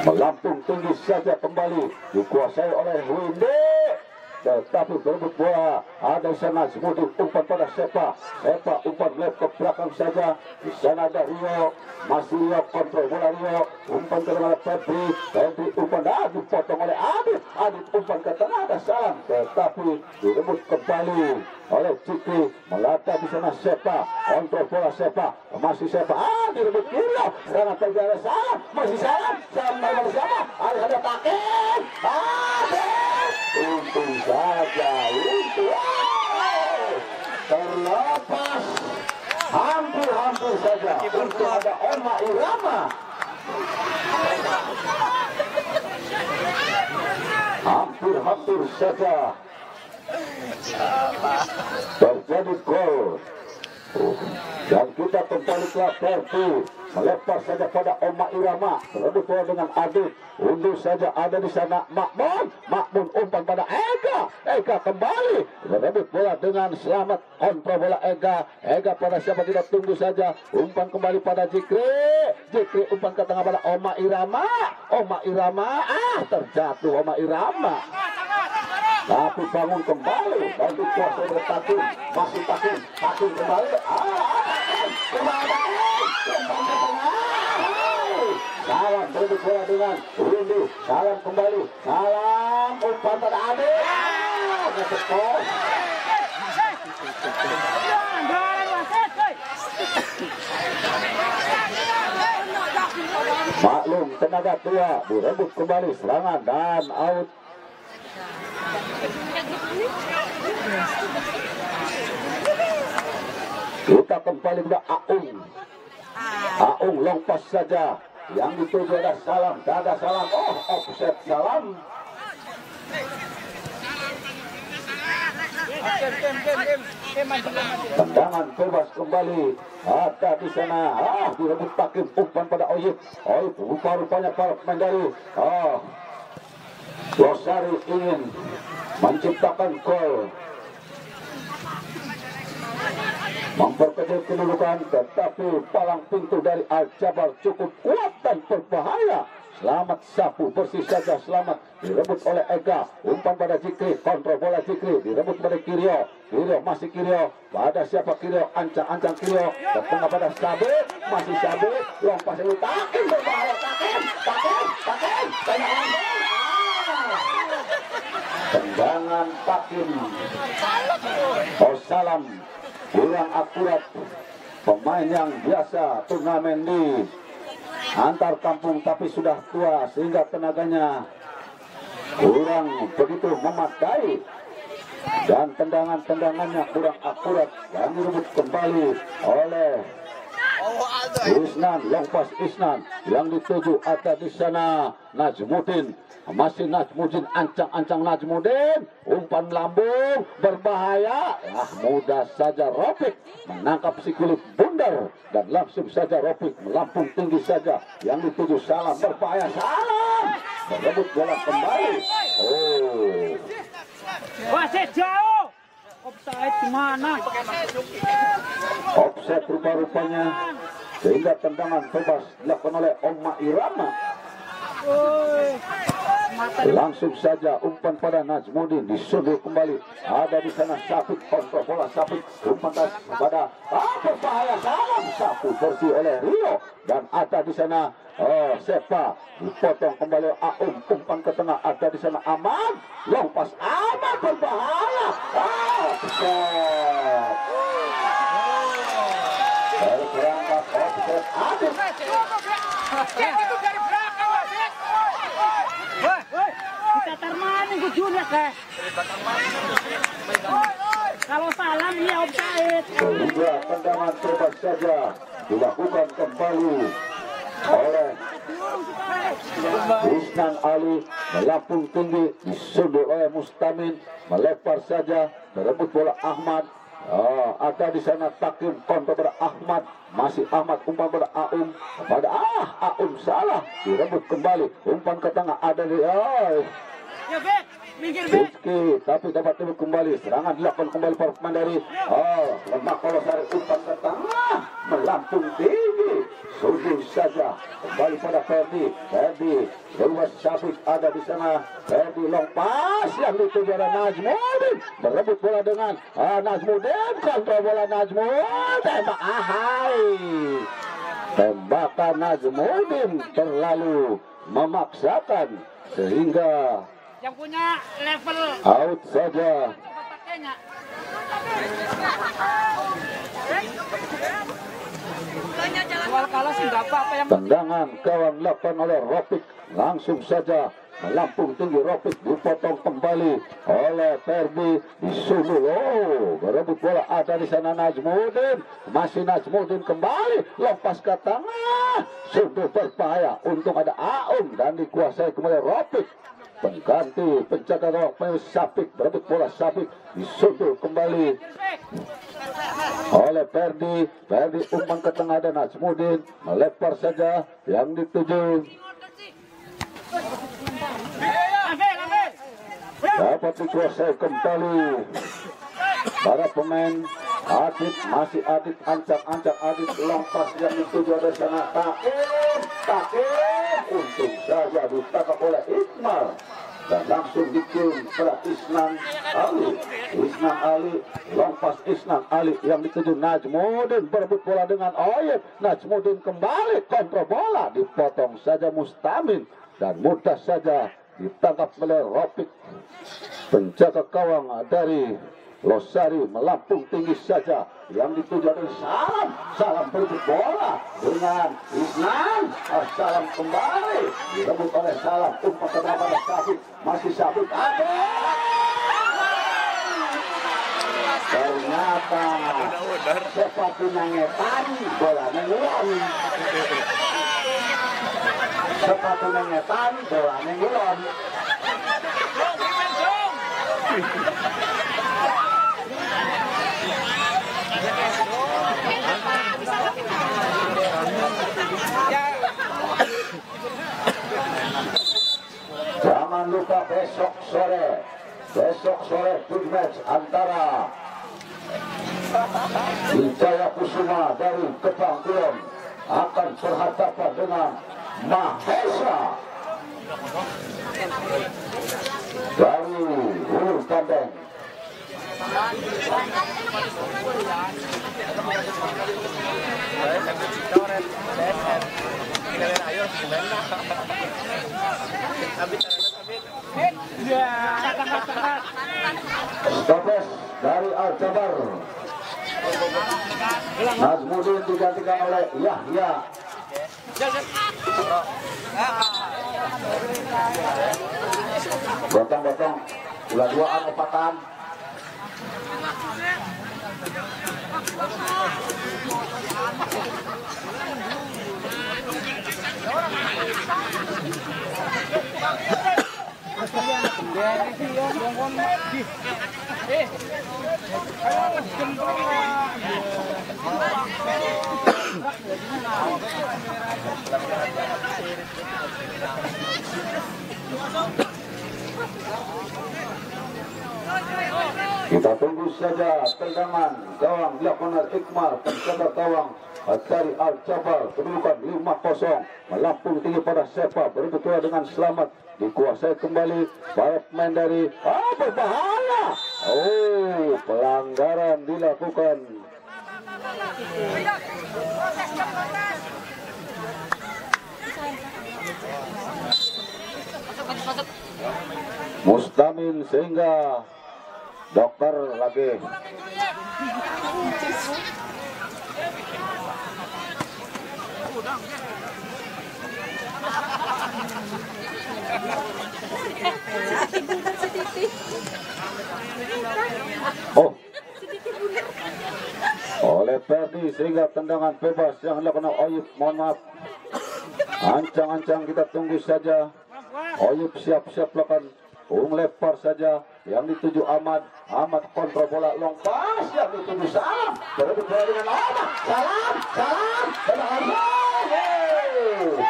Melampung tinggi saja kembali, dikuasai oleh Windy, tetapi berebut bola, ada di sana Najmudin, umpan pada Sepa, umpan left ke belakang saja, di sana ada Rio, masih Rio, kontrol bola Rio, umpan ke tengah Febri umpan dipotong oleh Adit umpan ke tengah, ada salam, tetapi direbut kembali oleh Ciki, melata di sana Sepa, kontrol bola Sepa, masih Sepa, direbut Rio, sana terjadi salam, masih salam dari siapa? Ada Takim, untung saja, terlepas, hampir saja, untuk ada Oma Irama, hampir saja terjadi gol, Dan kita kembali ke Ferdi, melepas saja pada Oma Irama, terlebih bola dengan Adit, undur saja ada di sana Makmun umpan pada Ega kembali, terlebih bola dengan Selamat, kontrol bola Ega pada siapa tidak tunggu saja, umpan kembali pada Jikri umpan ke tengah pada Oma Irama, terjatuh Oma Irama. Tapi bangun kembali dan dikuasai oleh Takim, masih Takim kembali, salam berebut bola dengan Windu, salam kembali, salam umpan pada Ade, maklum tenaga tua, direbut kembali serangan dan out. Kita kembali ke Aung long pass saja, yang dituju ada salam, offset salam. Tendangan bebas kembali, ada di sana, direbut Takim, umpan pada Oyip, rupa-rupanya para pemain dari Losari ingin menciptakan gol, memperkecil kedudukan, tetapi palang pintu dari Al-Jabar cukup kuat dan berbahaya. Selamat sapu bersih saja, Selamat direbut oleh Ega, umpan pada Jikri, kontrol bola Jikri, direbut pada Kirio, masih Kirio, pada siapa Kirio, ancang Kirio, ke tengah pada Sabit, masih Sabit, lompat ini Takim berbahaya, Takim, tendangan Takim, salam kurang akurat, pemain yang biasa turnamen di antar kampung tapi sudah tua sehingga tenaganya kurang begitu memadai dan tendangannya kurang akurat, dan direbut kembali oleh Isnan, long pass Isnan yang dituju ada di sana Najmuddin, masih Najmuddin, ancang Najmuddin, umpan lambung berbahaya, mudah saja Rofik menangkap si kulit bundar dan langsung saja Rofik melampung tinggi saja, yang dituju salam berbahaya, salam merebut bola kembali. Wasit jauh. Offside gimana? Offside rupa-rupanya, sehingga tendangan bebas dilakukan oleh Oma Irama. Langsung saja umpan pada Najmuddin, disundul kembali, ada di sana Sapik, kontrol bola Sapik, umpan pada berbahaya, salam sapu bersih oleh Rio, dan ada di sana Sepa, dipotong kembali Aum, umpan ke tengah, ada di sana Aman, long pass Aman berbahaya, berangkat offset Adit. Itu dari belakang wasit. Kita termani ke Juliet kalau salam ya offside. Sehingga tendangan bebas saja dilakukan kembali oleh Isnan Ali, melapung tinggi, disundul oleh Mustamin, melempar saja, merebut bola Ahmad. Ada di sana Takim, kontrol pada Ahmad, masih Ahmad, umpan pada Aum, pada Aum salah, direbut kembali, umpan ke tengah, ada di Rizky, tapi dapat direbut kembali, serangan dilakukan kembali para pemain dari Lemak Kolosari, umpan ke tengah, melampung tinggi, sundul saja kembali pada Ferdi, Dewas Syafiq ada di sana, Ferdi long pass yang dituju oleh Najmuddin, merebut bola dengan Najmuddin, kontrol bola Najmuddin, tembak tembakan Najmuddin terlalu memaksakan sehingga yang punya level out saja. Tendangan kawan lakukan oleh Rofik, langsung saja melampung tinggi Rofik, dipotong kembali oleh Ferdi, disundul, berebut bola ada di sana Najmuddin, masih Najmuddin kembali, lepas ke tengah, sundul berbahaya, untung ada Aum dan dikuasai kembali Rofik. Pengganti penjaga gawang Sapik, berebut bola Sapik, disundul kembali oleh Ferdi umpan ke tengah dan Najmudin melempar saja yang dituju. Dapat dikuasai kembali para pemain. Adit masih Adit ancang-ancang Adit lompas yang dituju dari sana. Takim untung saja ditangkap oleh Iqmal dan langsung dikirim pada Isnan Ali lompas Isnan Ali yang dituju Najmudin berebut bola dengan Oyep. Najmudin kembali kontrol bola, dipotong saja Mustamin dan mudah saja ditangkap oleh Ropik. Penjaga gawang dari Losari melampung tinggi saja yang dituju dari salam berebut bola dengan Isnan. Salam kembali direbut oleh Salam, umpan ke pada Sabit, masih Sabit ternyata sepatu nangetan bola nengulon, sepatu nangetan bola nengulon. Jangan lupa besok sore big match antara Wijaya Kusuma dari Kepang Kulon akan berhadapan dengan Mahesa dari Hulu Kandeng. Stopes dari Al-Jabar. Nazmudin digantikan oleh Yahya. Botong-botong ulah duaan opatan. Kita tunggu saja tendangan gawang dilakukan Iqmal, penjaga gawang dari Al-Jabar, kedudukan 5-0 melampung tinggi pada Sepa, berebut bola dengan selamat, dikuasai kembali para pemain dari berbahaya. Pelanggaran dilakukan. Mustamin sehingga dokter lagi. Oleh Ferdi sehingga tendangan bebas yang dilakukan Oyub. Mohon maaf, ancang-ancang kita tunggu saja. Oyub siap-siap lakukan lempar saja yang dituju Ahmad kontrol bola, long pass yang dituju Salam, berebut bola dengan Ahmad. Salam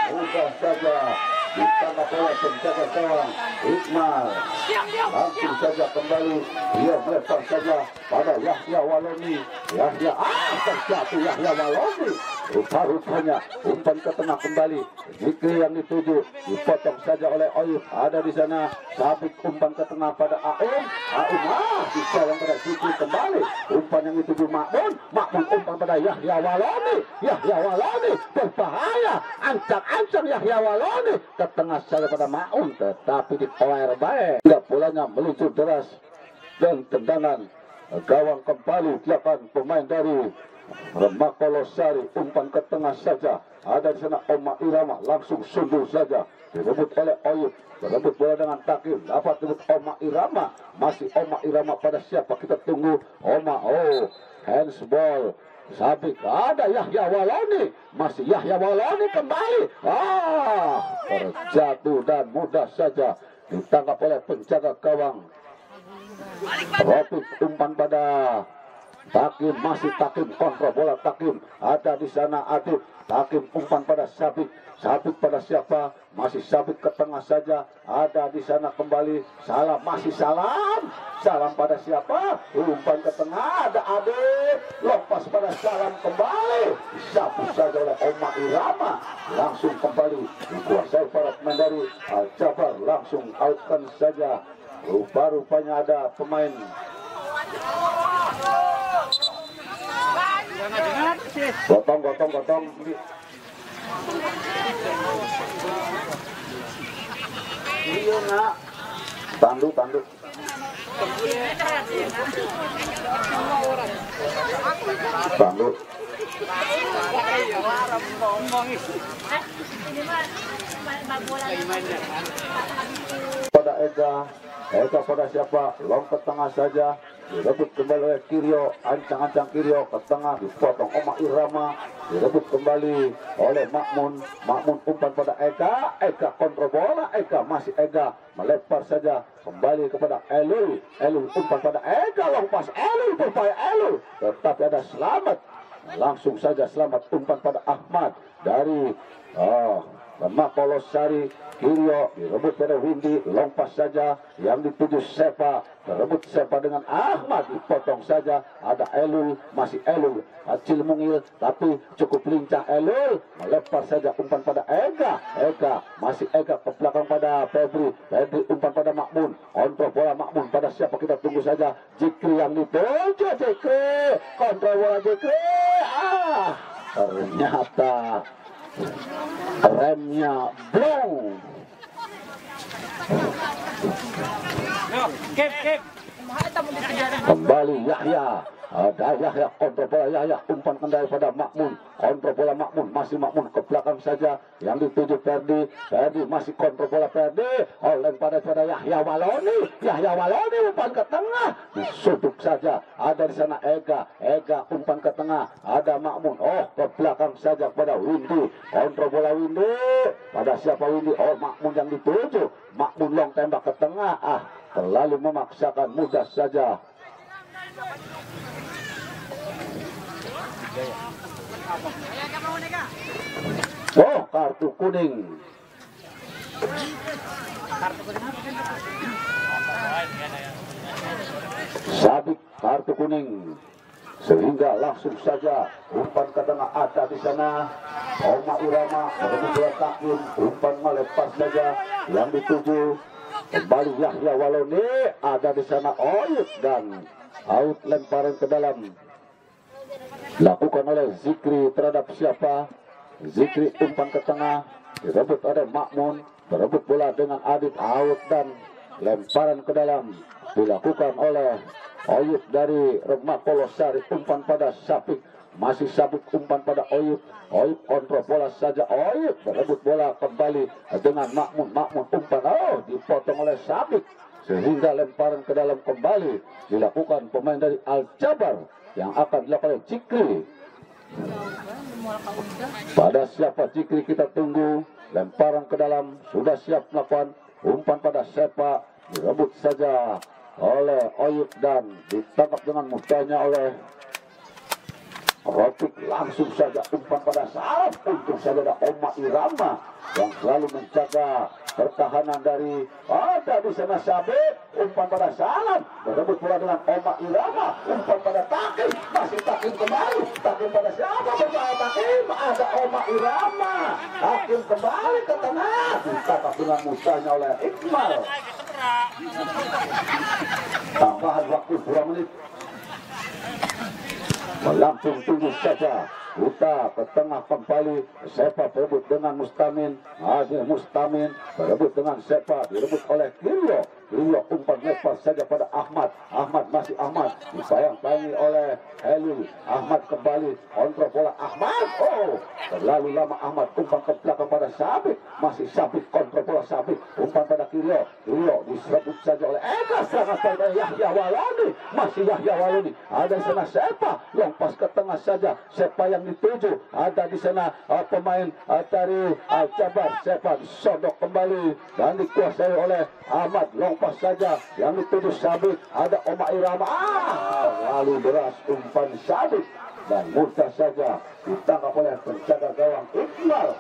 mudah saja ditangkap oleh penjaga gawang Iqmal. Langsung saja kembali, dia melempar saja pada Yahya Waloni. Terjatuh Yahya Waloni. Rupa-rupanya umpan ke tengah kembali, Zikri yang dituju, dipotong saja oleh Oyub. Ada di sana Sabit, umpan ke tengah pada Aum bisa yang pada Zikri kembali, umpan yang dituju Makmun umpan pada Yahya Waloni berbahaya, ancang-ancang Yahya Waloni ke tengah saja pada Makmun, tetapi dipower baik. Tidak bolanya meluncur deras dan tendangan gawang kembali dilakukan pemain dari Remakolosari, umpan ke tengah saja. Ada di sana Oma Irama, langsung sundul saja, direbut oleh Oyub, berebut bola dengan Takim, dapat direbut Oma Irama, masih Oma Irama pada siapa kita tunggu. Handsball Sabik, ada Yahya Waloni, masih Yahya Waloni kembali, terjatuh dan mudah saja ditangkap oleh penjaga gawang Ropik. Umpan pada Takim masih Takim kontrol bola Takim. Ada di sana Adit. Takim umpan pada Sabik. Sabik pada siapa? Masih Sabik ke tengah saja. Ada di sana kembali. Salam masih Salam. Salam pada siapa? Umpan ke tengah. Ada Adit. Lepas pada Salam kembali. Disapu saja oleh Oma Irama. Langsung kembali dikuasai para pemain dari Al-Jabar. Langsung outkan saja. Rupa-rupanya ada pemain gotong. Iya nak. Tanduk. Pada Ega pada siapa? Long ke tengah saja. Direbut kembali oleh Kirio. Ancang-ancang Kirio ke tengah. Dipotong Oma Irama. Direbut kembali oleh Makmun. Makmun umpan pada Ega. Ega kontrol bola. Ega masih Ega. Melepar saja. Kembali kepada Elul. Elul umpan pada Ega. Long pas Elul. Berupaya Elul. Tetapi ada Selamat. Langsung saja Selamat umpan pada Ahmad. Dari Lemak Polosari. Kirio direbut pada Windy, lompas saja yang dituju Sepa, direbut Sepa dengan Ahmad, dipotong saja. Ada Elul, masih Elul, kecil mungil tapi cukup lincah Elul, melepar saja umpan pada Ega. Ega masih Ega ke belakang pada Febri. Febri umpan pada Makmun, kontrol bola Makmun pada siapa kita tunggu saja. Jikri yang dituju, Jikri kontrol bola Jikri. Ternyata remnya blow. Kembali Yahya. Ada Yahya kontrol bola Yahya umpan kendali pada Makmun. Kontrol bola Makmun, masih Makmun ke belakang saja yang dituju Ferdi. Ferdi masih kontrol bola Ferdi. Lempar pada Yahya Waloni. Yahya Waloni umpan ke tengah. Disuduk saja. Ada di sana Ega. Ega umpan ke tengah. Ada Makmun. Ke belakang saja pada Windy. Kontrol bola Windy. Pada siapa Windy? Makmun yang dituju. Makmun long tembak ke tengah. Terlalu memaksakan, mudah saja. Kartu kuning. Sabik kartu kuning. Sehingga langsung saja umpan ke tengah ada di sana. Oma Irama merebut bola Takim, umpan melepas saja yang dituju. Kembali Yahya Waloni, ada di sana Oyut dan out lemparan ke dalam. Lakukan oleh Zikri terhadap siapa? Zikri umpan ke tengah, direbut oleh Makmun, berebut bola dengan Adit, out dan lemparan ke dalam dilakukan oleh Oyut dari Lemak Polosari. Umpan pada Sapik, masih Sapik umpan pada Oyut. Oyut kontrol bola saja. Oyut berebut bola kembali dengan Makmun. Makmun umpan dipotong oleh Sapik sehingga lemparan ke dalam kembali dilakukan pemain dari Al-Jabar yang akan dilakukan oleh Cikri. Pada siapa Cikri kita tunggu. Lemparan ke dalam sudah siap melakukan umpan pada Sepa, direbut saja oleh Oyut dan ditangkap dengan mudahnya oleh Rotik. Langsung saja umpan pada Salam. Untung saja ada Oma Irama yang selalu menjaga pertahanan dari ada di sana Sabit. Umpan pada Salam, berebut bola dengan Oma Irama. Umpan pada Takim, masih Takim kembali. Takim pada siapa? Berbahaya Takim. Ada Oma Irama. Takim kembali ke tengah, ditangkap dengan mudahnya oleh Iqmal. Tambahan waktu 2 menit. Langsung tunggu saja. Uta ke tengah kembali. Sepa berebut dengan Mustamin. Mustamin berebut dengan Sepa, direbut oleh Kirio. Kirio umpan lepas saja pada Ahmad. Ahmad masih Ahmad, disayang-sayangi oleh Elul. Ahmad kembali kontrol bola Ahmad. Terlalu lama Ahmad. Umpan ke belakang pada Sabik, masih Sabik kontrol bola Sabik. Umpan pada Kirio. Kirio diserabut saja oleh Ega. Sangat pada Yahya Waloni, masih Yahya Waloni. Ada di sana Sepa, lompas ke tengah saja. Sepa yang dituju. Ada di sana pemain dari Al-Jabar. Sepa disodok kembali dan dikuasai oleh Ahmad. Long lepas saja yang dituju Sabit, ada Oma Irama, lalu deras umpan Sabit dan mudah saja ditangkap oleh penjaga gawang Iqmal.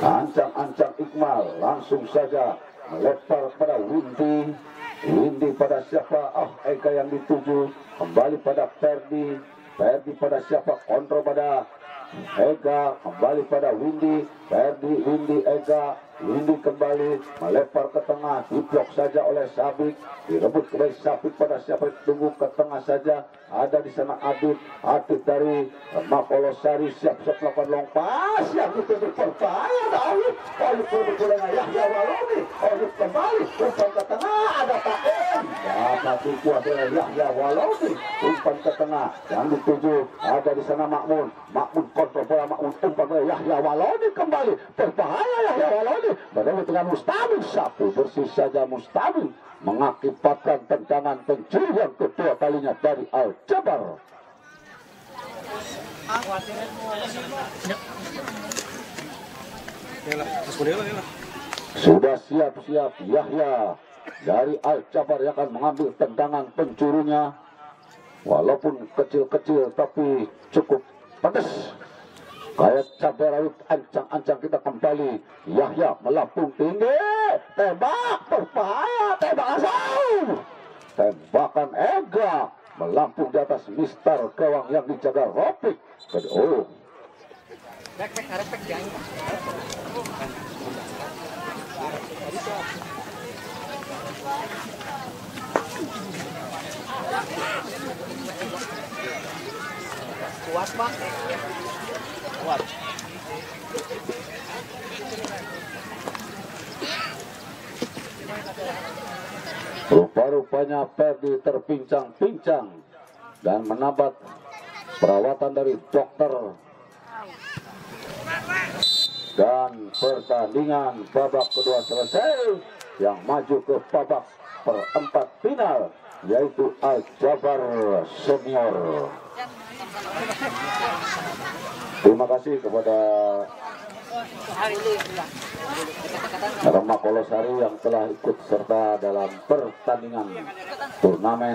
Ancang-ancang Iqmal langsung saja melempar pada Windy. Windy pada siapa? Ega yang dituju, kembali pada Ferdi. Ferdi pada siapa? Kontrol pada Ega, kembali pada Windy. Ferdi, Windy, Ega. Windy kembali melempar ke tengah, diblok saja oleh Sabit, direbut kembali Sabit pada siapa? Tunggu ke tengah saja, ada di sana Adit dari Mapolosari, siap-siap melakukan long pass yang itu berbahaya. Adit oleh Yahya Waloni, Adit kembali umpan ke tengah, ada Taen, dapat dikuat oleh Yahya Waloni, umpan ke tengah yang dituju, ada di sana Makmun kontrol bola, Makmun umpan oleh Yahya Waloni, kembali berbahaya Yahya Waloni. Berdua dengan Mustabil, satu bersih saja Mustabil mengakibatkan tendangan pencuri yang kedua kalinya dari Al-Jabar. Sudah siap-siap Yahya dari Al-Jabar yang akan mengambil tendangan pencurinya, walaupun kecil-kecil tapi cukup pedas. Kayak cabai rawit, ancang-ancang kita kembali. Yahya melambung tinggi, tembak berbahaya, tembak asal. Tembakan Ega melambung di atas Mister gawang yang dijaga Ropik. Kuat Pak. Kuat. Rupa-rupanya Ferdi terpincang-pincang dan mendapat perawatan dari dokter, dan pertandingan babak kedua selesai. Yang maju ke babak perempat final yaitu Al-Jabar Senior. Terima kasih kepada Rama Kolosari yang telah ikut serta dalam pertandingan turnamen